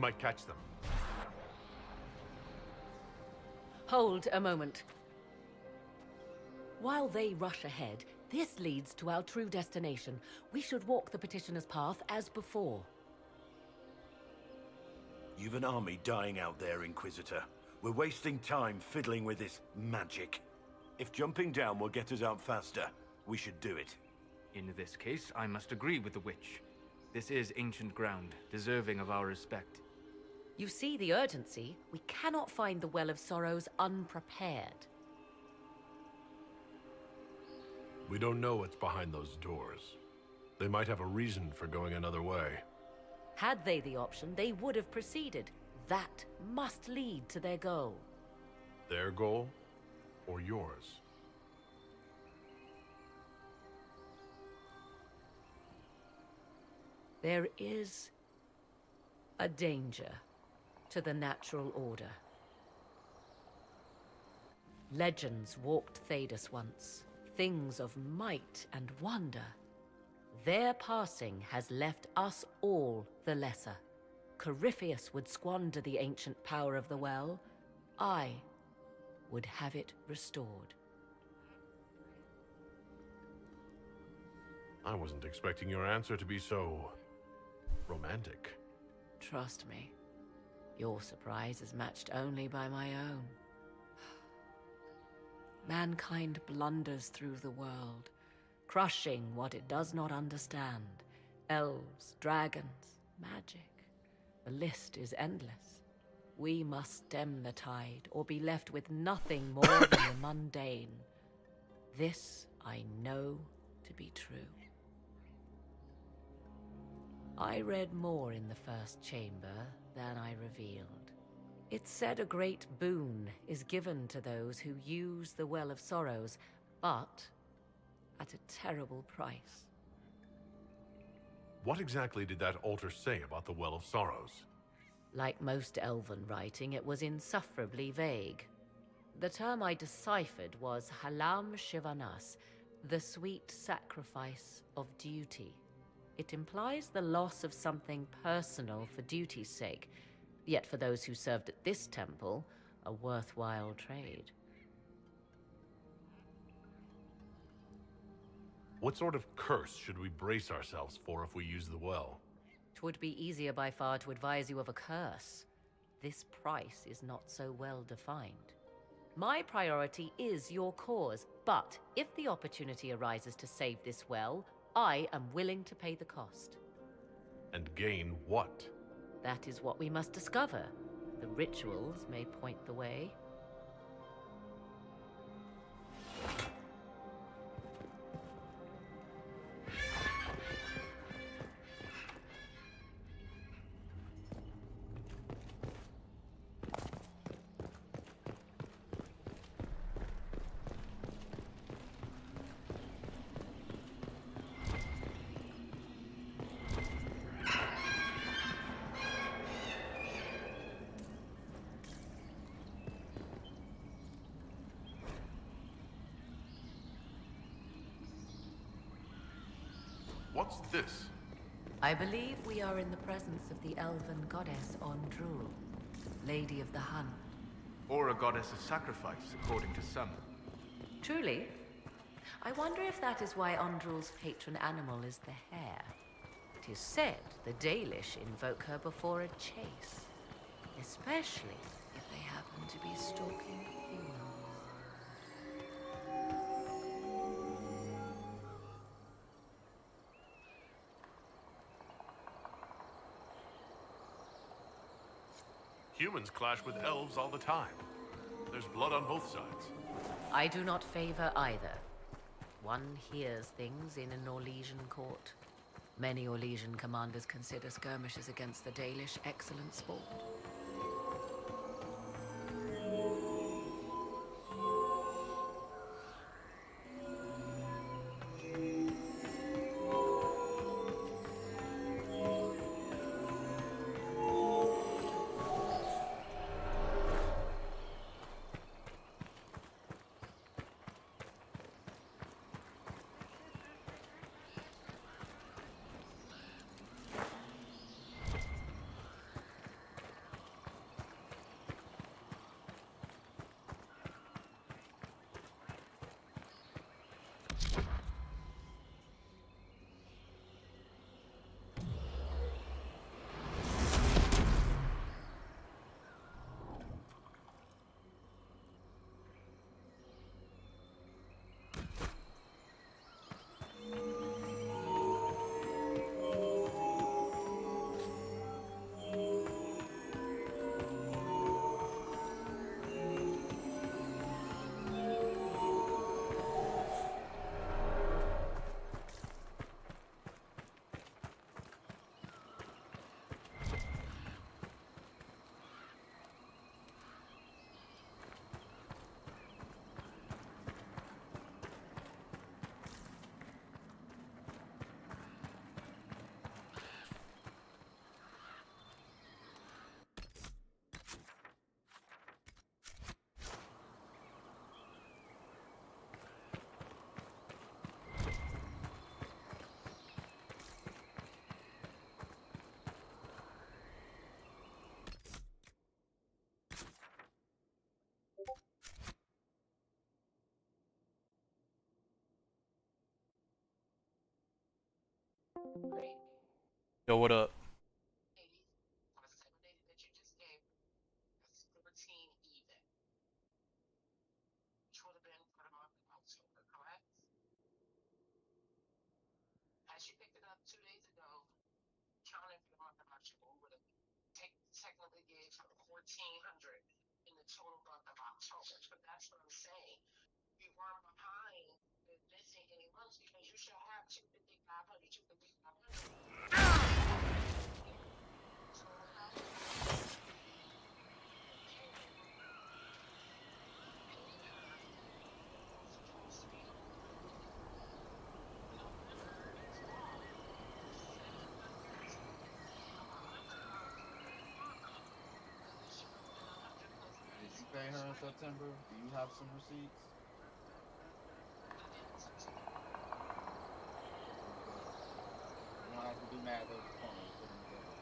might catch them. Hold a moment. While they rush ahead, this leads to our true destination. We should walk the petitioner's path as before. You've an army dying out there, Inquisitor. We're wasting time fiddling with this magic. If jumping down will get us out faster, we should do it. In this case, I must agree with the witch. This is ancient ground, deserving of our respect. You see the urgency? We cannot find the Well of Sorrows unprepared. We don't know what's behind those doors. They might have a reason for going another way. Had they the option, they would have proceeded. That must lead to their goal. Their goal or yours? There is a danger to the natural order. Legends walked Thedas once, things of might and wonder. Their passing has left us all the lesser. Corypheus would squander the ancient power of the well. I would have it restored. I wasn't expecting your answer to be so romantic. Trust me, your surprise is matched only by my own. Mankind blunders through the world, crushing what it does not understand. Elves, dragons, magic. The list is endless. We must stem the tide, or be left with nothing more than the mundane. This I know to be true. I read more in the first chamber than I revealed. It said a great boon is given to those who use the Well of Sorrows, but at a terrible price. What exactly did that altar say about the Well of Sorrows? Like most elven writing, it was insufferably vague. The term I deciphered was Halam Shivanas, the sweet sacrifice of duty. It implies the loss of something personal for duty's sake, yet for those who served at this temple, a worthwhile trade. What sort of curse should we brace ourselves for if we use the well? 'Twould be easier by far to advise you of a curse. This price is not so well defined. My priority is your cause, but if the opportunity arises to save this well, I am willing to pay the cost. And gain what? That is what we must discover. The rituals may point the way. What's this? I believe we are in the presence of the elven goddess Ondrul, Lady of the Hunt. Or a goddess of sacrifice, according to some. Truly? I wonder if that is why Ondrul's patron animal is the hare. It is said the Dalish invoke her before a chase, especially if they happen to be stalking humans. Humans clash with elves all the time. There's blood on both sides. I do not favor either. One hears things in an Orlesian court. Many Orlesian commanders consider skirmishes against the Dalish excellent sport. Yo, what up? Did you pay her in September? Do you have some receipts? You don't have to do math over the phone. Just put them together.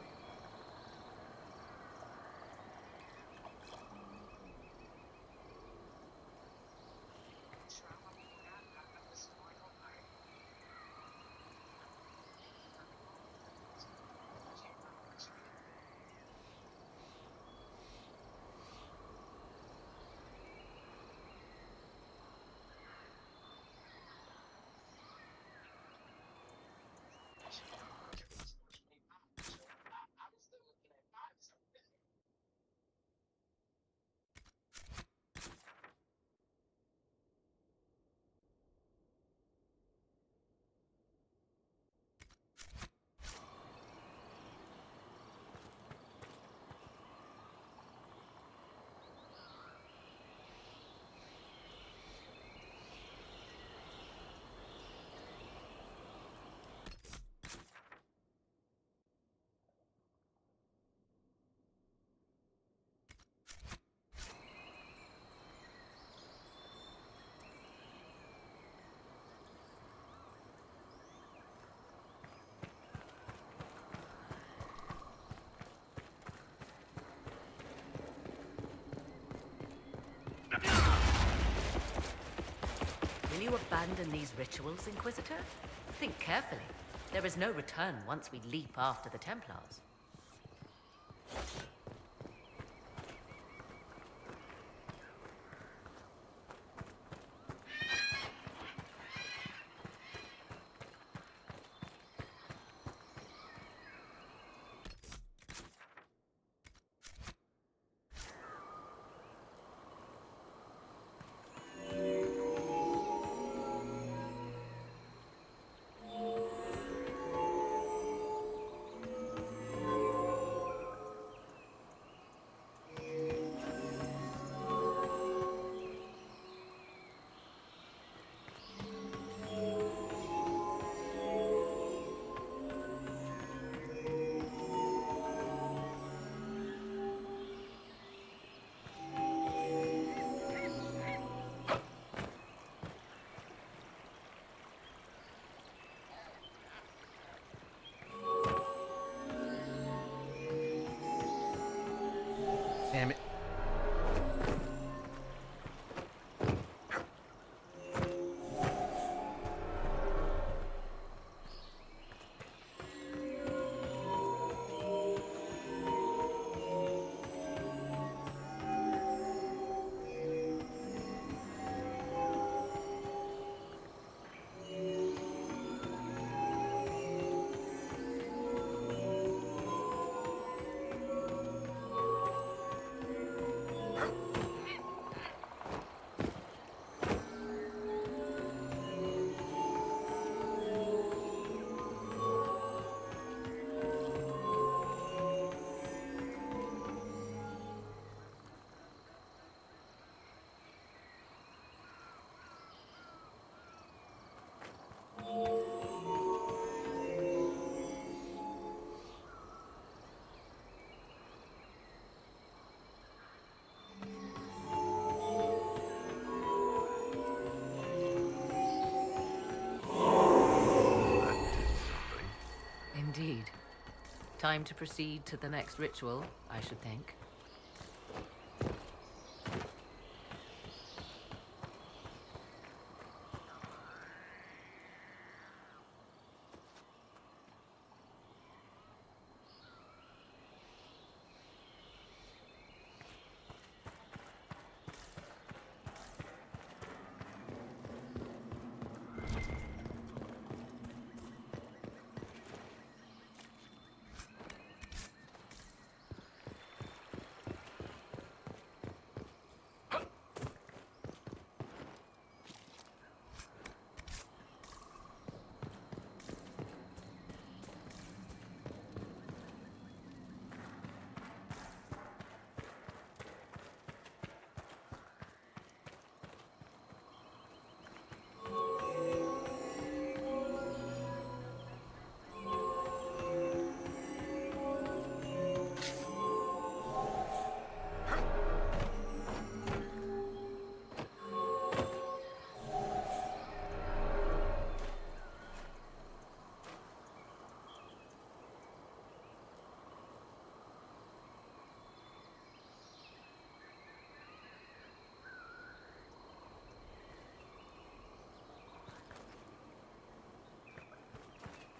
Will you abandon these rituals, Inquisitor? Think carefully. There is no return once we leap after the Templars. Damn it. Indeed. Time to proceed to the next ritual, I should think.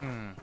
Hmm.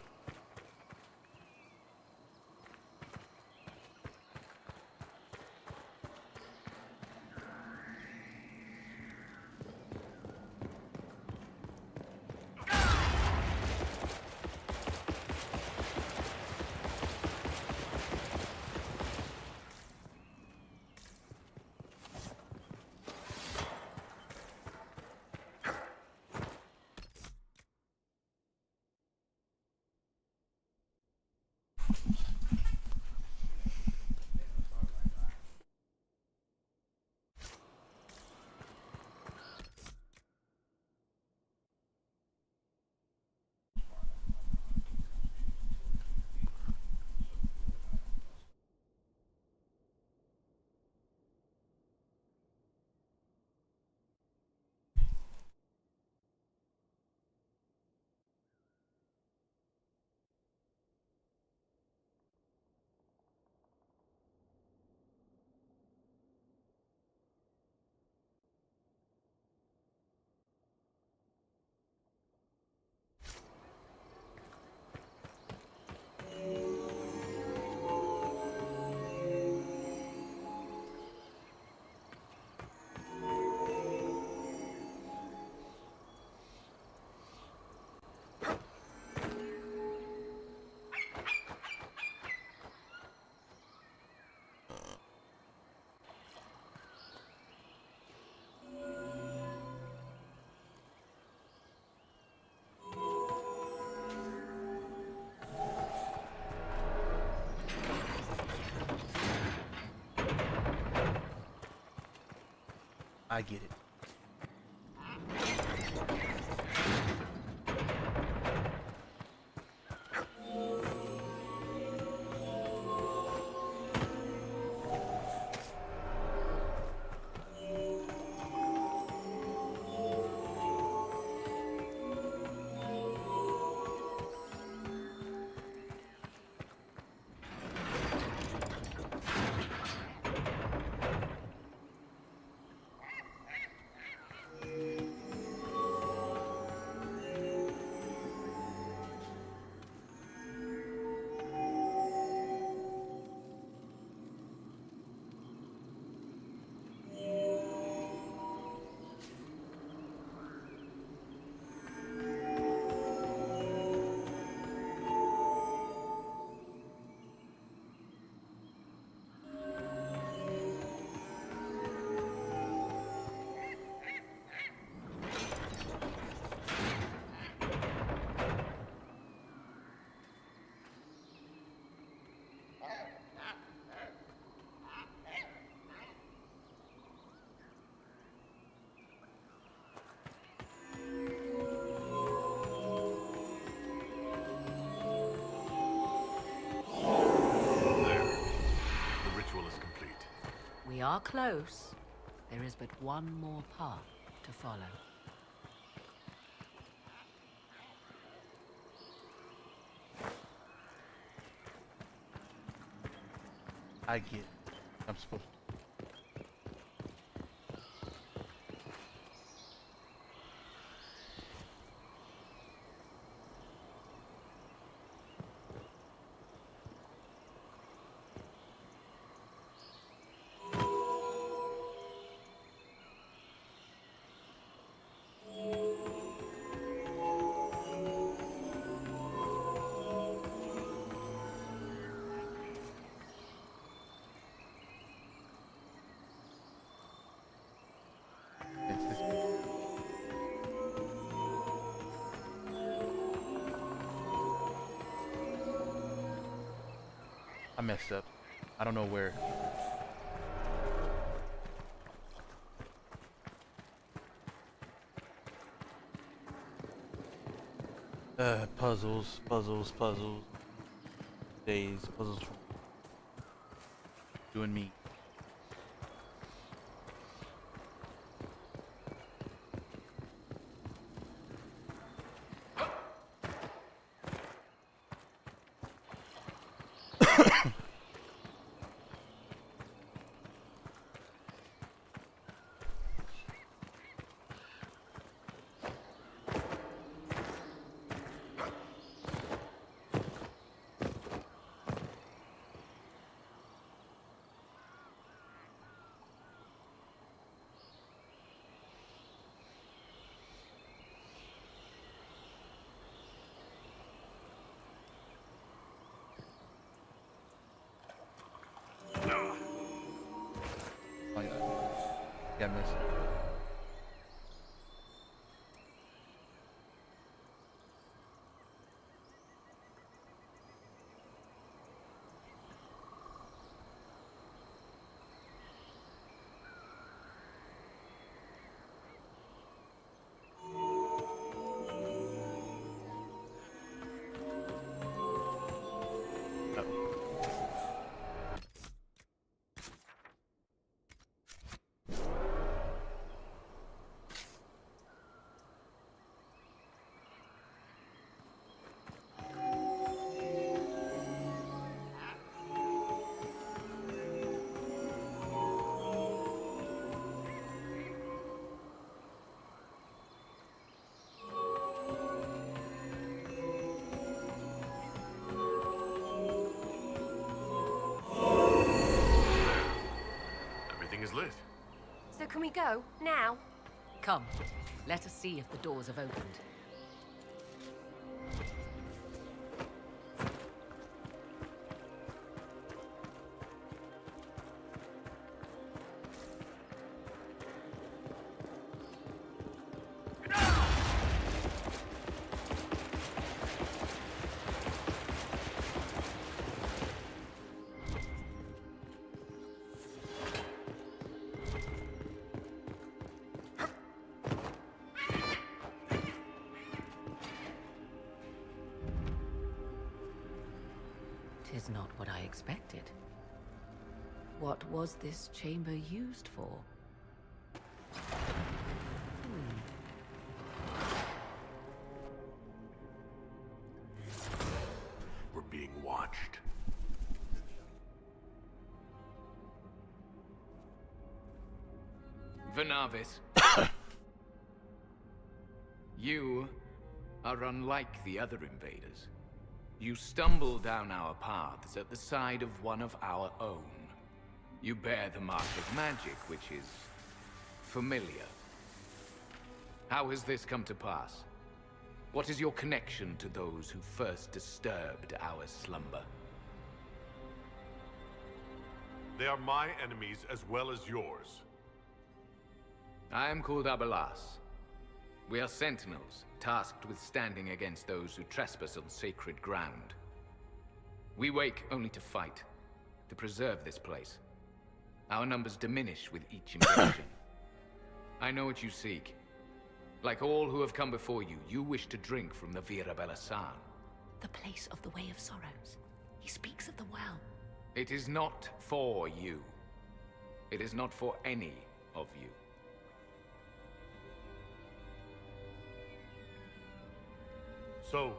I get it. We are close. There is but one more path to follow. I get it. I'm supposed to. I messed up. I don't know where. Puzzles. Days, puzzles from you and me. Yeah, miss. Everything is lit. So can we go? Now? Come, let us see if the doors have opened. Tis not what I expected. What was this chamber used for? We're being watched. Venavis. You are unlike the other invaders. You stumble down our paths at the side of one of our own. You bear the mark of magic, which is familiar. How has this come to pass? What is your connection to those who first disturbed our slumber? They are my enemies as well as yours. I am called Abelas. We are sentinels, tasked with standing against those who trespass on sacred ground. We wake only to fight, to preserve this place. Our numbers diminish with each invasion. I know what you seek. Like all who have come before you, you wish to drink from the Vira Belasan. The place of the Way of Sorrows. He speaks of the well. It is not for you. It is not for any of you. So,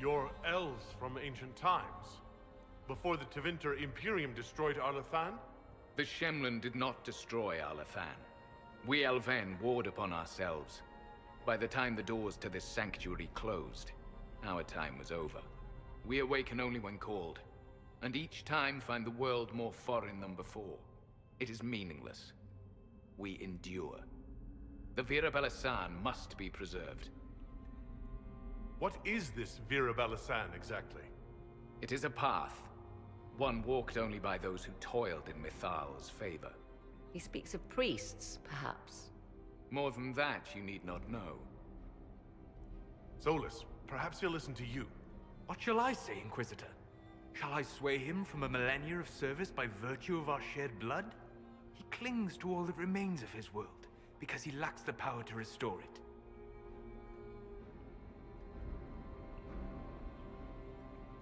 you're elves from ancient times? Before the Tevinter Imperium destroyed Arlathan? The Shemlin did not destroy Arlathan. We Elven warred upon ourselves. By the time the doors to this sanctuary closed, our time was over. We awaken only when called, and each time find the world more foreign than before. It is meaningless. We endure. The Vira Belasan must be preserved. What is this Vira Belasan exactly? It is a path. One walked only by those who toiled in Mithal's favor. He speaks of priests, perhaps. More than that, you need not know. Solus, perhaps he'll listen to you. What shall I say, Inquisitor? Shall I sway him from a millennia of service by virtue of our shared blood? He clings to all that remains of his world, because he lacks the power to restore it.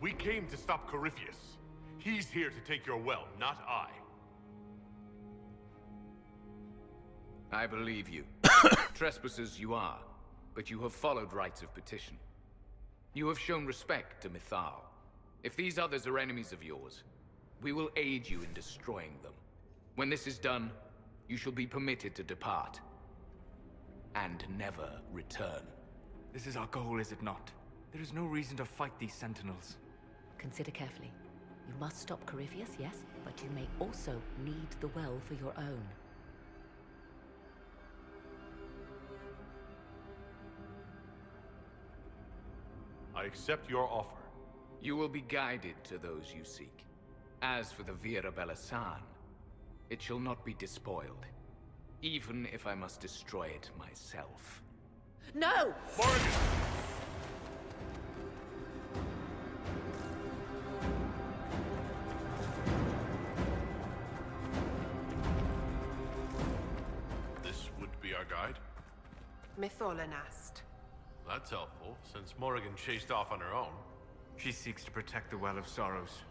We came to stop Corypheus. He's here to take your well, not I. I believe you. Trespassers you are, but you have followed rites of petition. You have shown respect to Mithal. If these others are enemies of yours, we will aid you in destroying them. When this is done, you shall be permitted to depart. And never return. This is our goal, is it not? There is no reason to fight these sentinels. Consider carefully. You must stop Corypheus, yes, but you may also need the well for your own. I accept your offer. You will be guided to those you seek. As for the Vira Belasan, it shall not be despoiled. even if I must destroy it myself. No! Morgan! This would be our guide? Mytholanast. That's helpful, since Morrigan chased off on her own. She seeks to protect the Well of Sorrows.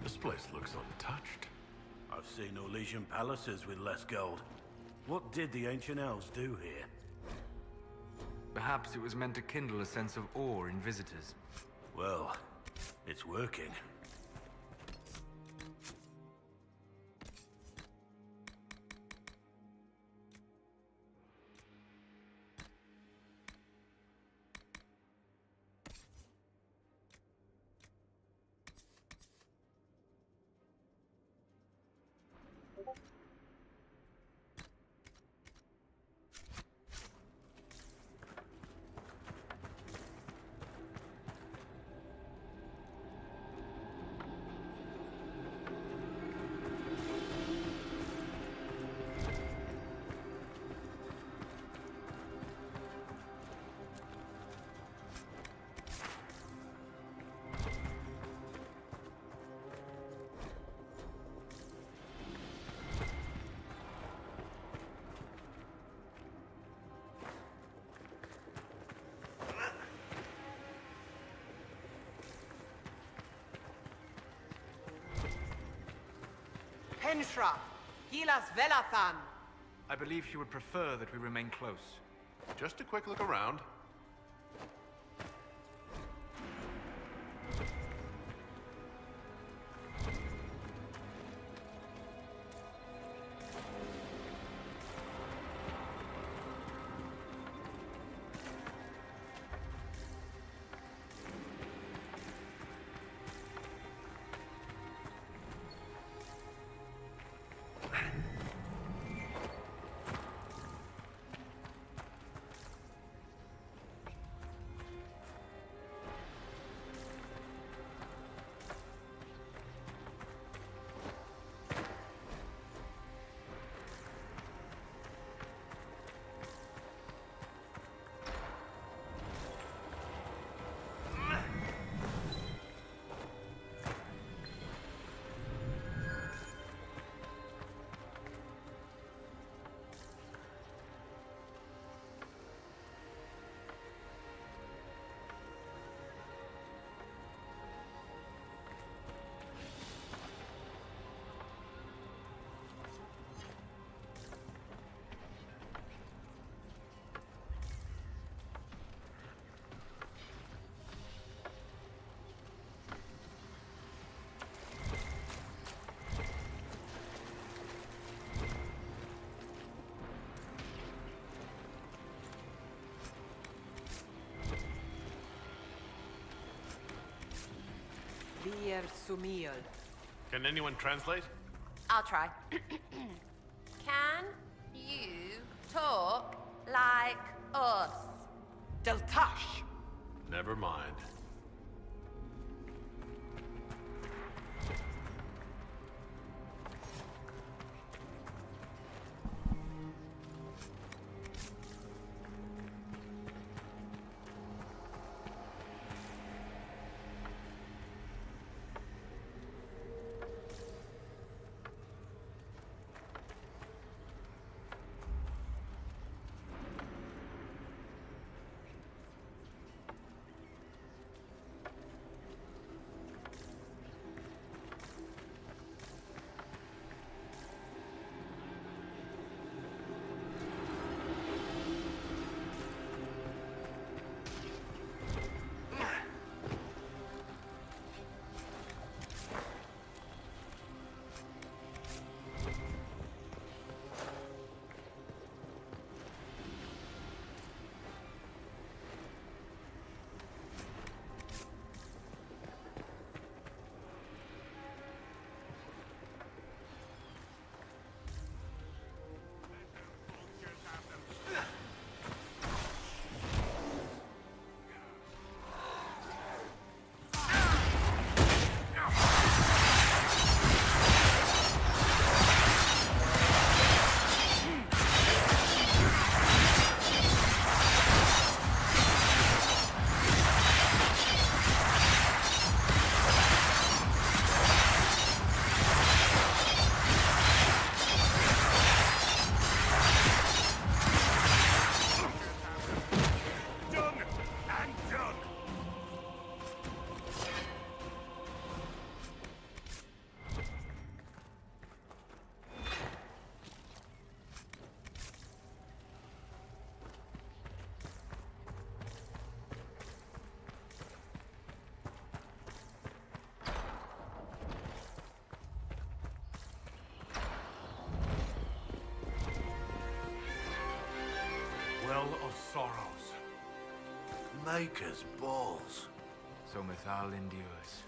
This place looks untouched. I've seen Orlesian palaces with less gold. What did the ancient elves do here? Perhaps it was meant to kindle a sense of awe in visitors. Well, it's working. Henshra, Gilas Velathan. I believe she would prefer that we remain close. Just a quick look around. Vir Sumiel. Can anyone translate? I'll try. Can you talk like us? Deltash! Never mind. Well of sorrows. Maker's balls. So Mithal endures.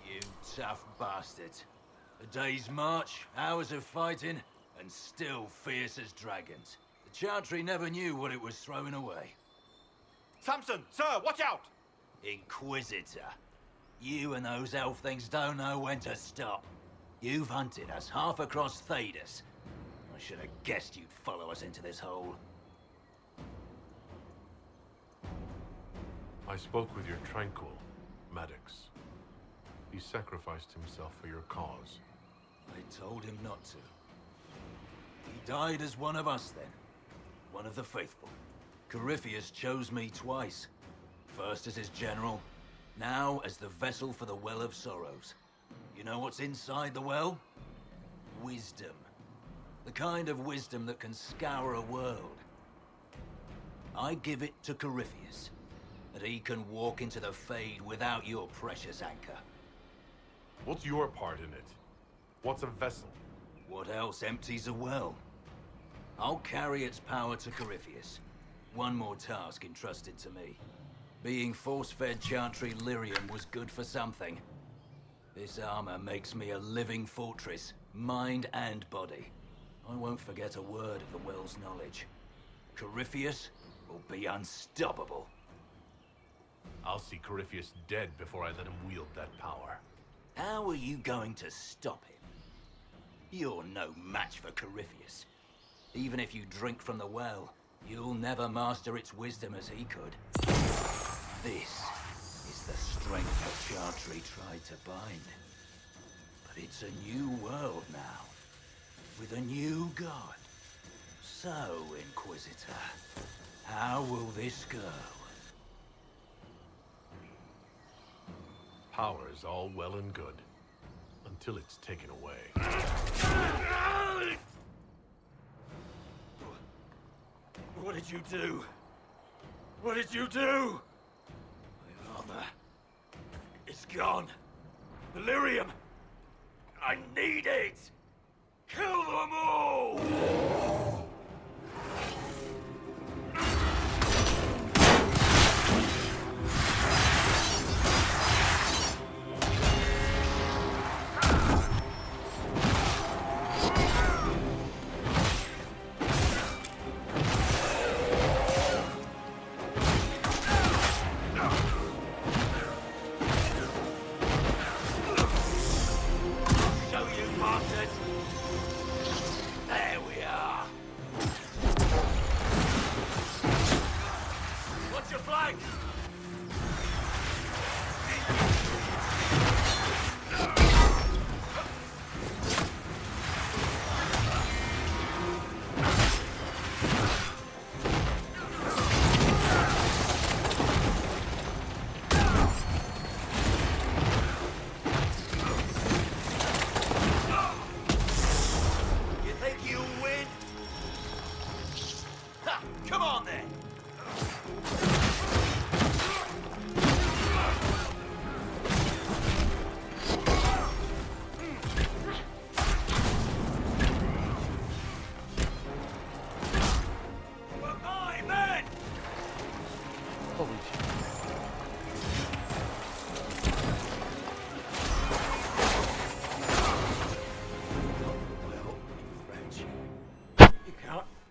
You tough bastards. A day's march, hours of fighting, and still fierce as dragons. The Chantry never knew what it was throwing away. Samson, sir, watch out! Inquisitor. You and those elf things don't know when to stop. You've hunted us half across Thedas. I should have guessed you'd follow us into this hole. I spoke with your Tranquil, Maddox. He sacrificed himself for your cause. I told him not to. He died as one of us then. One of the faithful. Corypheus chose me twice. First as his general, now as the vessel for the Well of Sorrows. You know what's inside the well? Wisdom. The kind of wisdom that can scour a world. I give it to Corypheus, that he can walk into the Fade without your precious anchor. What's your part in it? What's a vessel? What else empties a well? I'll carry its power to Corypheus. One more task entrusted to me. Being force-fed Chantry lyrium was good for something. This armor makes me a living fortress, mind and body. I won't forget a word of the well's knowledge. Corypheus will be unstoppable. I'll see Corypheus dead before I let him wield that power. How are you going to stop him? You're no match for Corypheus. Even if you drink from the well, you'll never master its wisdom as he could. This is the strength the Chantry tried to bind. But it's a new world now, with a new god. So, Inquisitor, how will this go? Power is all well and good, until it's taken away. What did you do? What did you do? My armor. It's gone. The lyrium. I need it. Kill them all!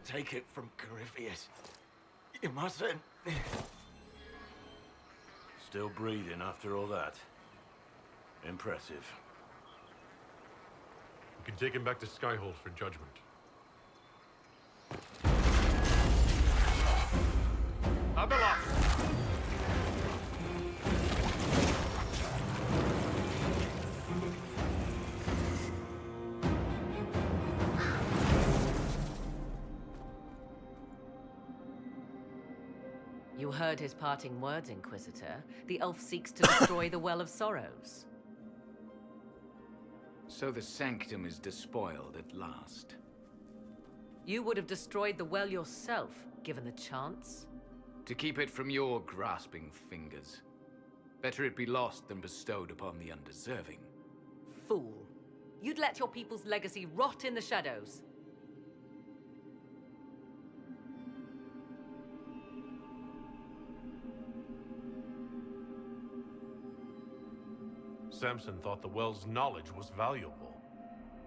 Take it from Corypheus. You mustn't. Still breathing after all that. Impressive. You can take him back to Skyhold for judgment. Abelard! You heard his parting words, Inquisitor. The elf seeks to destroy the Well of Sorrows. So the Sanctum is despoiled at last. You would have destroyed the well yourself, given the chance. To keep it from your grasping fingers. Better it be lost than bestowed upon the undeserving. Fool. You'd let your people's legacy rot in the shadows. Samson thought the well's knowledge was valuable.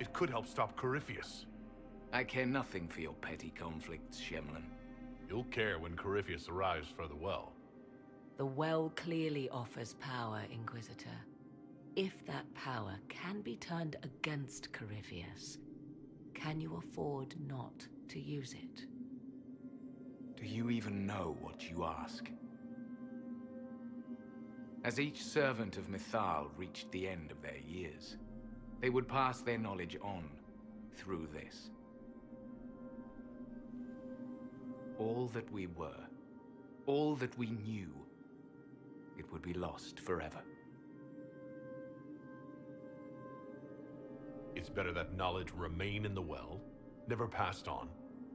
It could help stop Corypheus. I care nothing for your petty conflicts, Shemlin. You'll care when Corypheus arrives for the well. The well clearly offers power, Inquisitor. If that power can be turned against Corypheus, can you afford not to use it? Do you even know what you ask? As each servant of Mythal reached the end of their years, they would pass their knowledge on through this. All that we were, all that we knew, it would be lost forever. It's better that knowledge remain in the well, never passed on.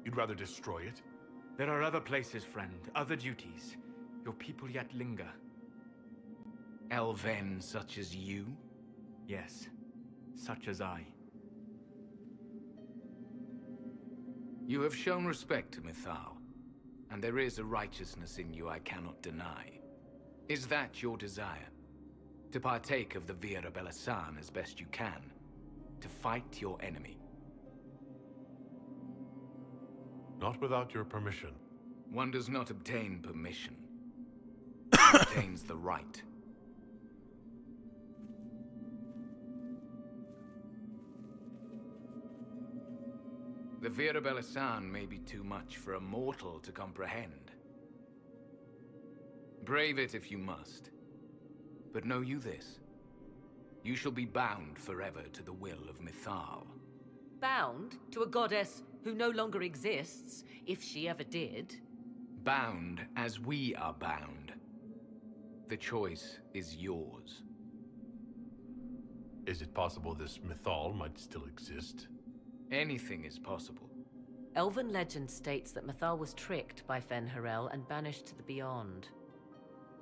You'd rather destroy it? There are other places, friend, other duties. Your people yet linger. Elven such as you? Yes, such as I. You have shown respect to Mythal, and there is a righteousness in you I cannot deny. Is that your desire? To partake of the Vira Belasan as best you can? To fight your enemy? Not without your permission. One does not obtain permission. One obtains the right. The Vira Belasan may be too much for a mortal to comprehend. Brave it if you must. But know you this. You shall be bound forever to the will of Mythal. Bound to a goddess who no longer exists, if she ever did. Bound as we are bound. The choice is yours. Is it possible this Mythal might still exist? Anything is possible. Elven legend states that Mythal was tricked by Fen-Harel and banished to the Beyond.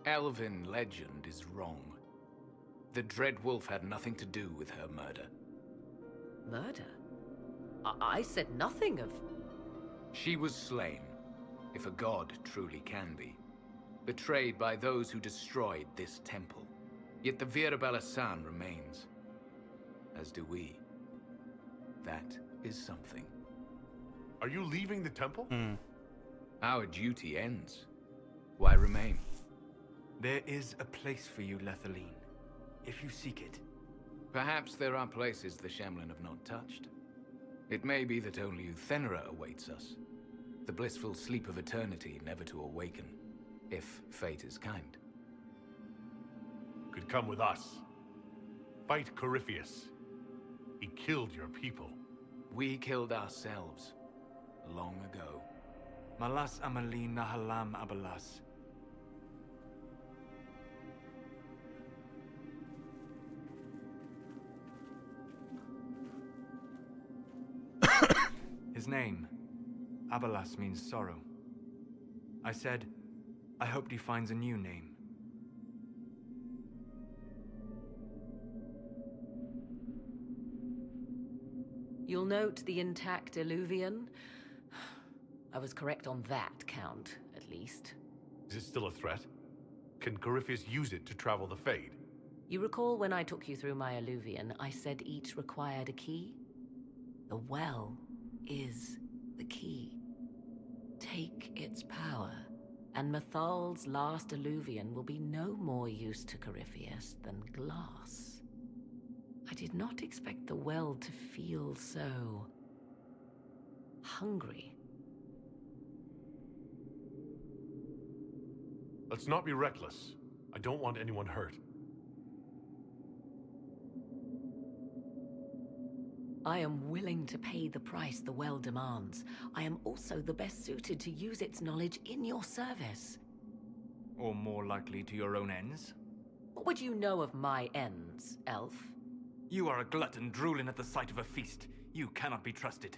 Elven legend is wrong. The Dread Wolf had nothing to do with her murder. Murder? I said nothing of... She was slain, if a god truly can be. Betrayed by those who destroyed this temple. Yet the Virabella San remains. As do we. That is something. Are you leaving the temple? Our duty ends. Why remain? There is a place for you, Lethaline, if you seek it. Perhaps there are places the Shemlin have not touched. It may be that only Uthenera awaits us. The blissful sleep of eternity never to awaken, if fate is kind. Could come with us. Fight Corypheus. He killed your people. We killed ourselves. Long ago. Malas Amalin Nahalam Abalas. His name, Abalas, means sorrow. I said, I hoped he finds a new name. You'll note the intact Illuvian. I was correct on that count, at least. Is it still a threat? Can Corypheus use it to travel the Fade? You recall when I took you through my Illuvian, I said each required a key? The well is the key. Take its power, and Mathal's last Illuvian will be no more use to Corypheus than glass. I did not expect the well to feel so... hungry. Let's not be reckless. I don't want anyone hurt. I am willing to pay the price the well demands. I am also the best suited to use its knowledge in your service. Or more likely to your own ends? What would you know of my ends, elf? You are a glutton drooling at the sight of a feast. You cannot be trusted.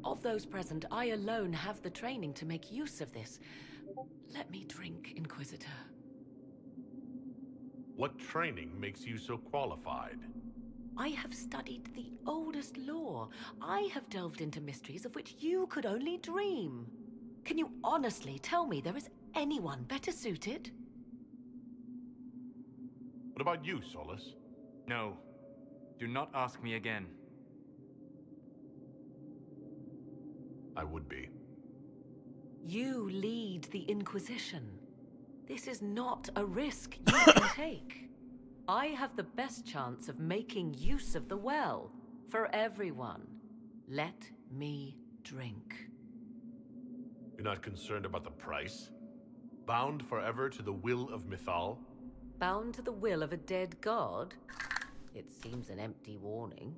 Of those present, I alone have the training to make use of this. Let me drink, Inquisitor. What training makes you so qualified? I have studied the oldest lore. I have delved into mysteries of which you could only dream. Can you honestly tell me there is anyone better suited? What about you, Solus? No. Do not ask me again. I would be. You lead the Inquisition. This is not a risk you can take. I have the best chance of making use of the well for everyone. Let me drink. You're not concerned about the price? Bound forever to the will of Mythal? Bound to the will of a dead god? It seems an empty warning.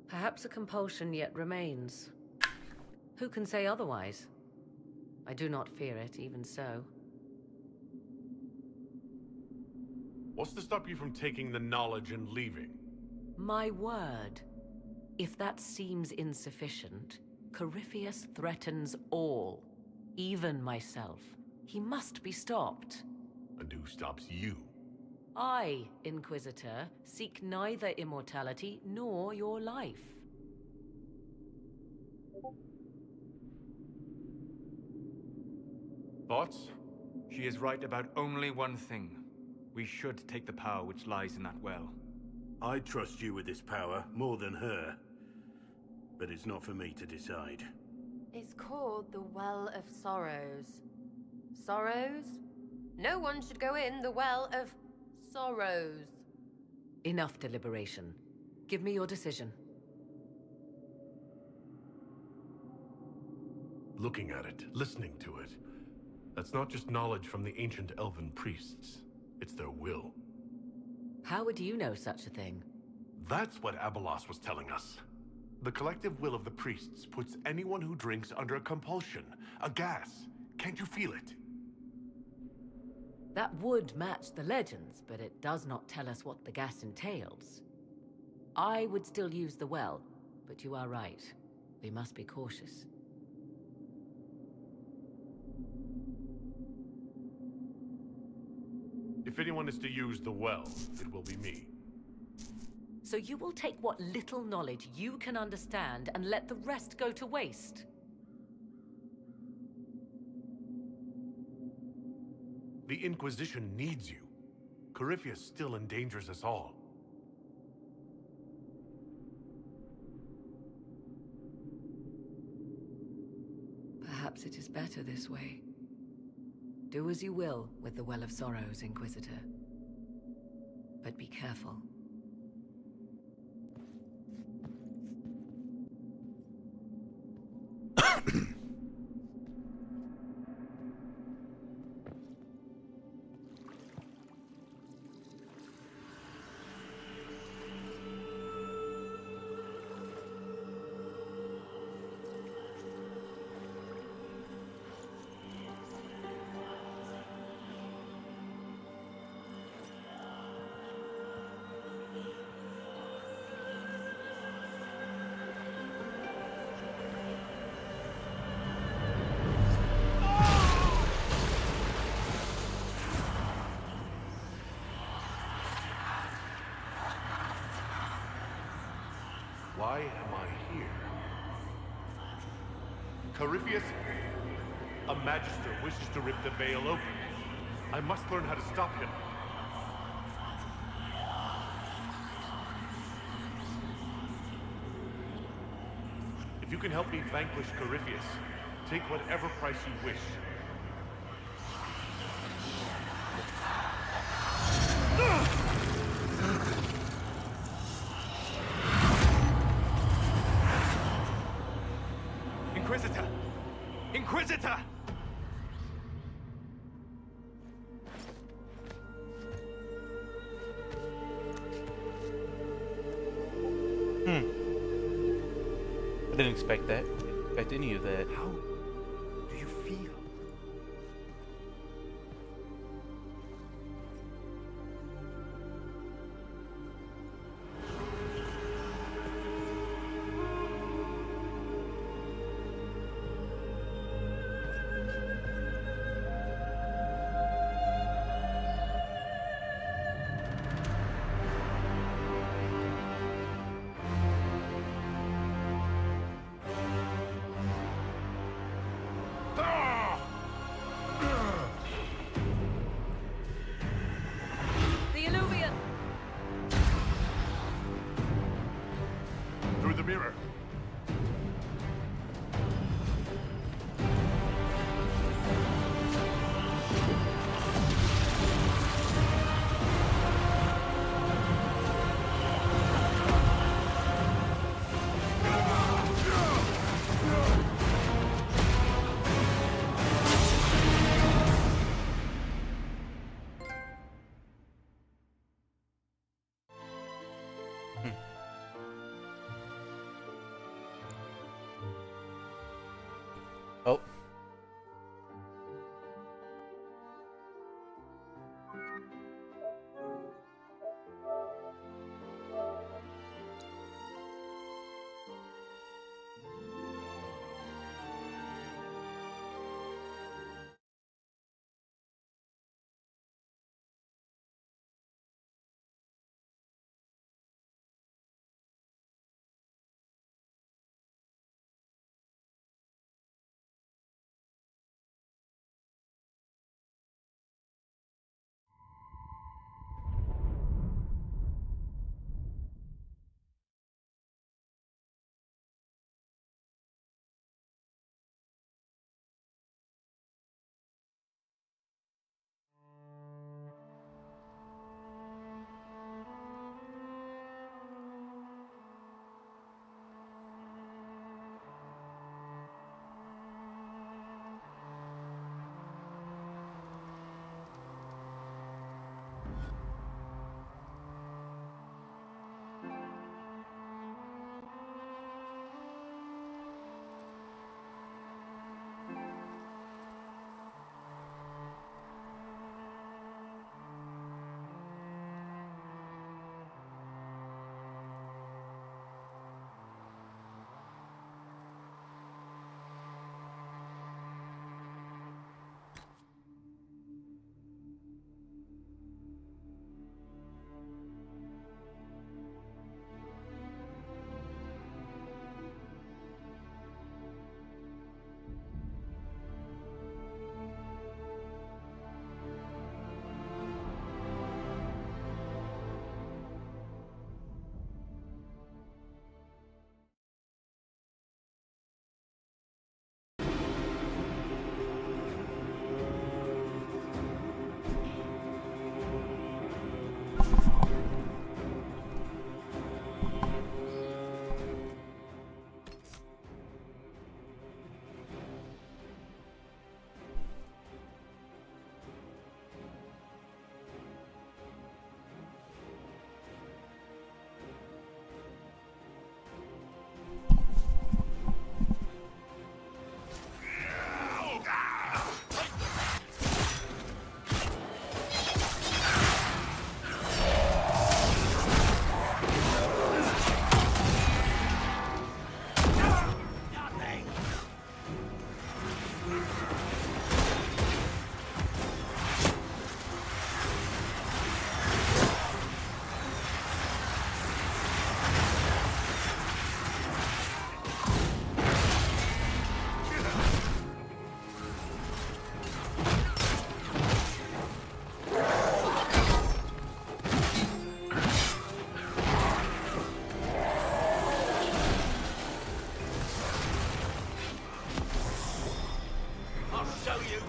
Perhaps a compulsion yet remains. Who can say otherwise? I do not fear it, even so. What's to stop you from taking the knowledge and leaving? My word. If that seems insufficient, Corypheus threatens all, even myself. He must be stopped. And who stops you? I, Inquisitor, seek neither immortality nor your life. Thoughts? She is right about only one thing. We should take the power which lies in that well. I trust you with this power more than her. But it's not for me to decide. It's called the Well of Sorrows. Sorrows? No one should go in the Well of Sorrows. Enough deliberation. Give me your decision. Looking at it, listening to it. That's not just knowledge from the ancient elven priests. It's their will. How would you know such a thing? That's what Abalos was telling us. The collective will of the priests puts anyone who drinks under a compulsion, a gas. Can't you feel it? That would match the legends, but it does not tell us what the gas entails. I would still use the well, but you are right. We must be cautious. If anyone is to use the well, it will be me. So you will take what little knowledge you can understand and let the rest go to waste? The Inquisition needs you. Corypheus still endangers us all. Perhaps it is better this way. Do as you will with the Well of Sorrows, Inquisitor. But be careful. Why am I here? Corypheus? A Magister wishes to rip the veil open. I must learn how to stop him. If you can help me vanquish Corypheus, take whatever price you wish. Inquisitor! Inquisitor! I didn't expect that. I didn't expect any of that. How do you feel?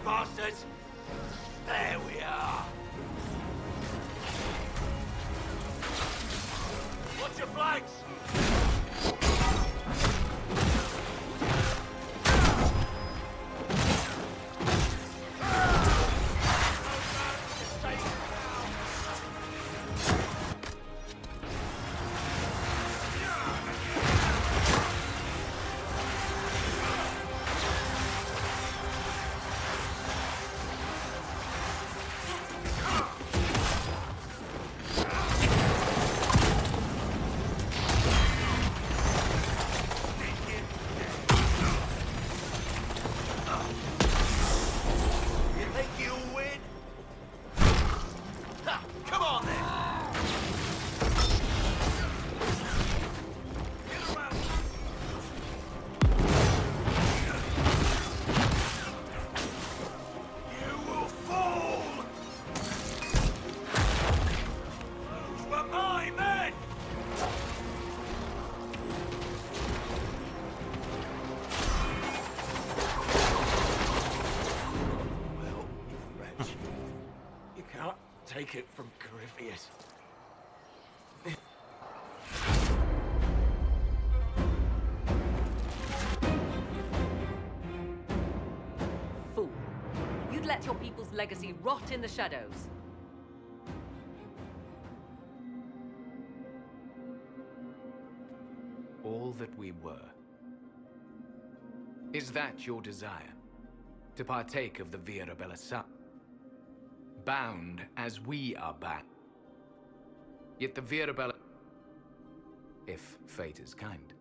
bastards! There we are! Watch your flanks! Take it from Corypheus. Fool. You'd let your people's legacy rot in the shadows. All that we were. Is that your desire? To partake of the Via Rebella Sun? Bound as we are bound. Yet the Via Rebella, if fate is kind.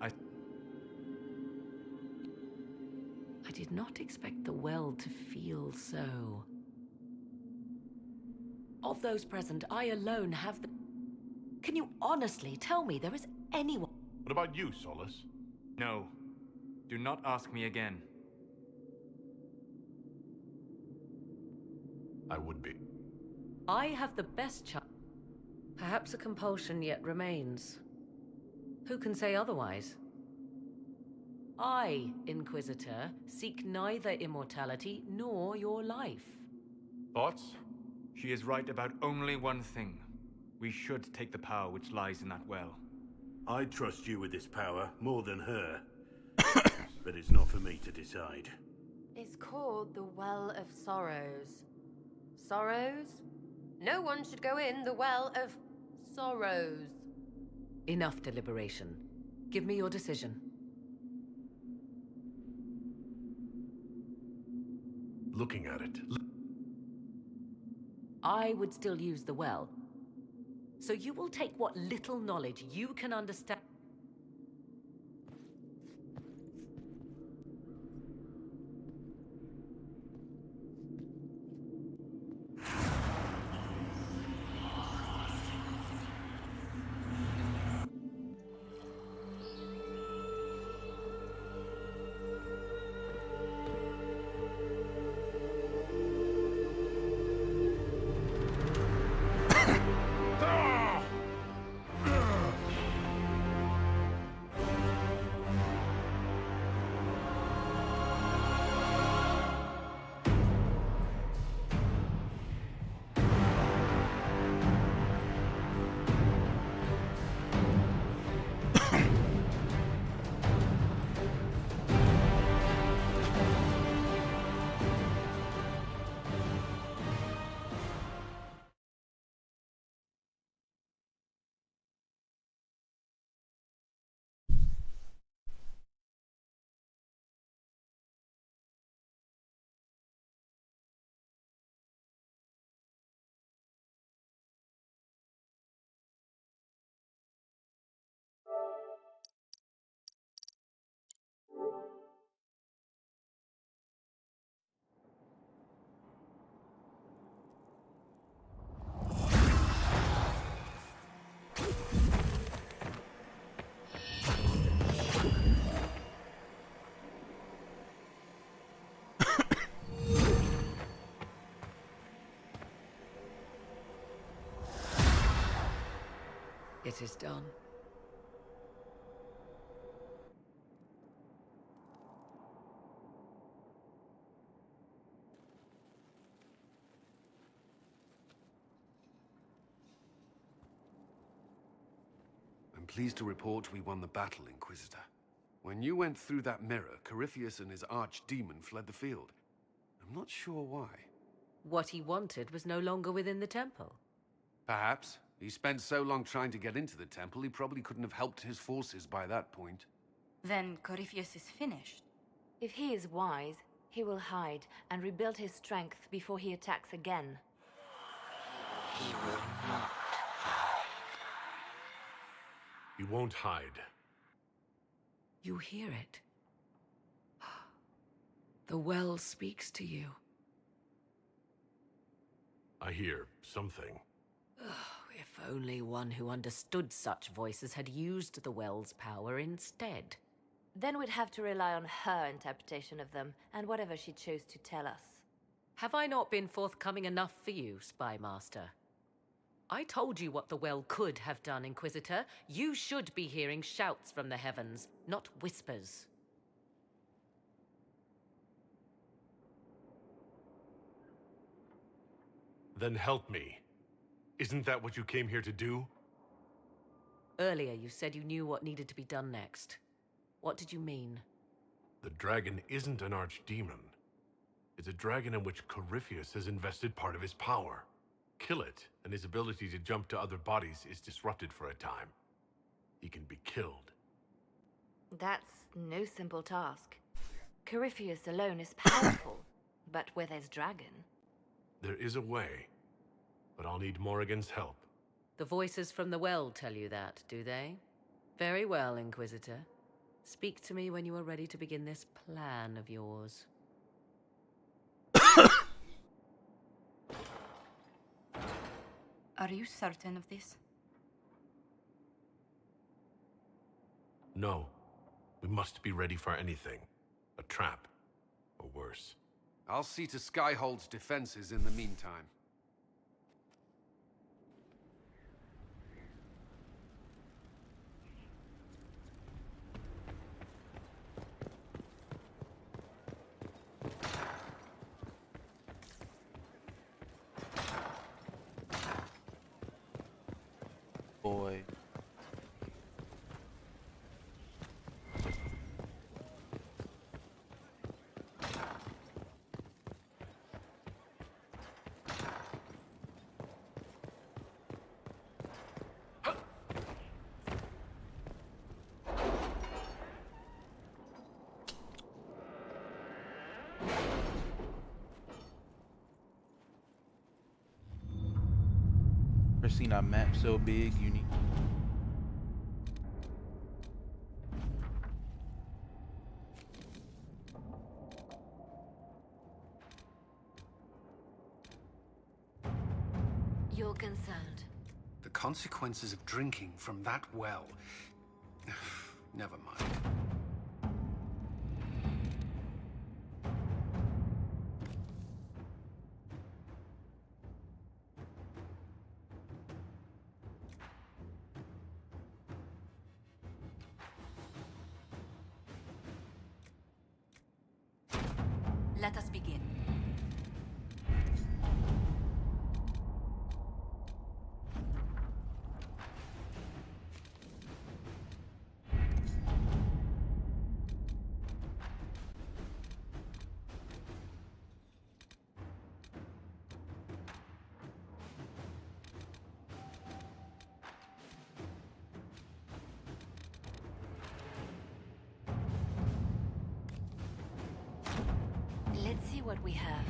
I did not expect the well to feel so. Of those present, I alone have the... Can you honestly tell me there is anyone... What about you, Solus? No. Do not ask me again. I would be. I have the best chance. Perhaps a compulsion yet remains. Who can say otherwise? I, Inquisitor, seek neither immortality nor your life. Thoughts? She is right about only one thing. We should take the power which lies in that well. I trust you with this power more than her. But it's not for me to decide. It's called the Well of Sorrows. Sorrows? No one should go in the Well of Sorrows. Enough deliberation. Give me your decision. Looking at it. I would still use the well. So you will take what little knowledge you can understand. It is done. I'm pleased to report we won the battle, Inquisitor. When you went through that mirror, Corypheus and his archdemon fled the field. I'm not sure why. What he wanted was no longer within the temple. Perhaps. He spent so long trying to get into the temple, he probably couldn't have helped his forces by that point. Then Corypheus is finished. If he is wise, he will hide and rebuild his strength before he attacks again. He will not. He won't hide. You hear it. The well speaks to you. I hear something. If only one who understood such voices had used the well's power instead. Then we'd have to rely on her interpretation of them, and whatever she chose to tell us. Have I not been forthcoming enough for you, Spy Master? I told you what the well could have done, Inquisitor. You should be hearing shouts from the heavens, not whispers. Then help me. Isn't that what you came here to do? Earlier you said you knew what needed to be done next. What did you mean? The dragon isn't an archdemon. It's a dragon in which Corypheus has invested part of his power. Kill it, and his ability to jump to other bodies is disrupted for a time. He can be killed. That's no simple task. Corypheus alone is powerful, but where there's dragon... There is a way, but I'll need Morrigan's help. The voices from the well tell you that, do they? Very well, Inquisitor. Speak to me when you are ready to begin this plan of yours. Are you certain of this? No. We must be ready for anything. A trap. Or worse. I'll see to Skyhold's defenses in the meantime. Boy. Never seen a map so big, unique. You're concerned. The consequences of drinking from that well. Never mind. Let us begin. Let's see what we have.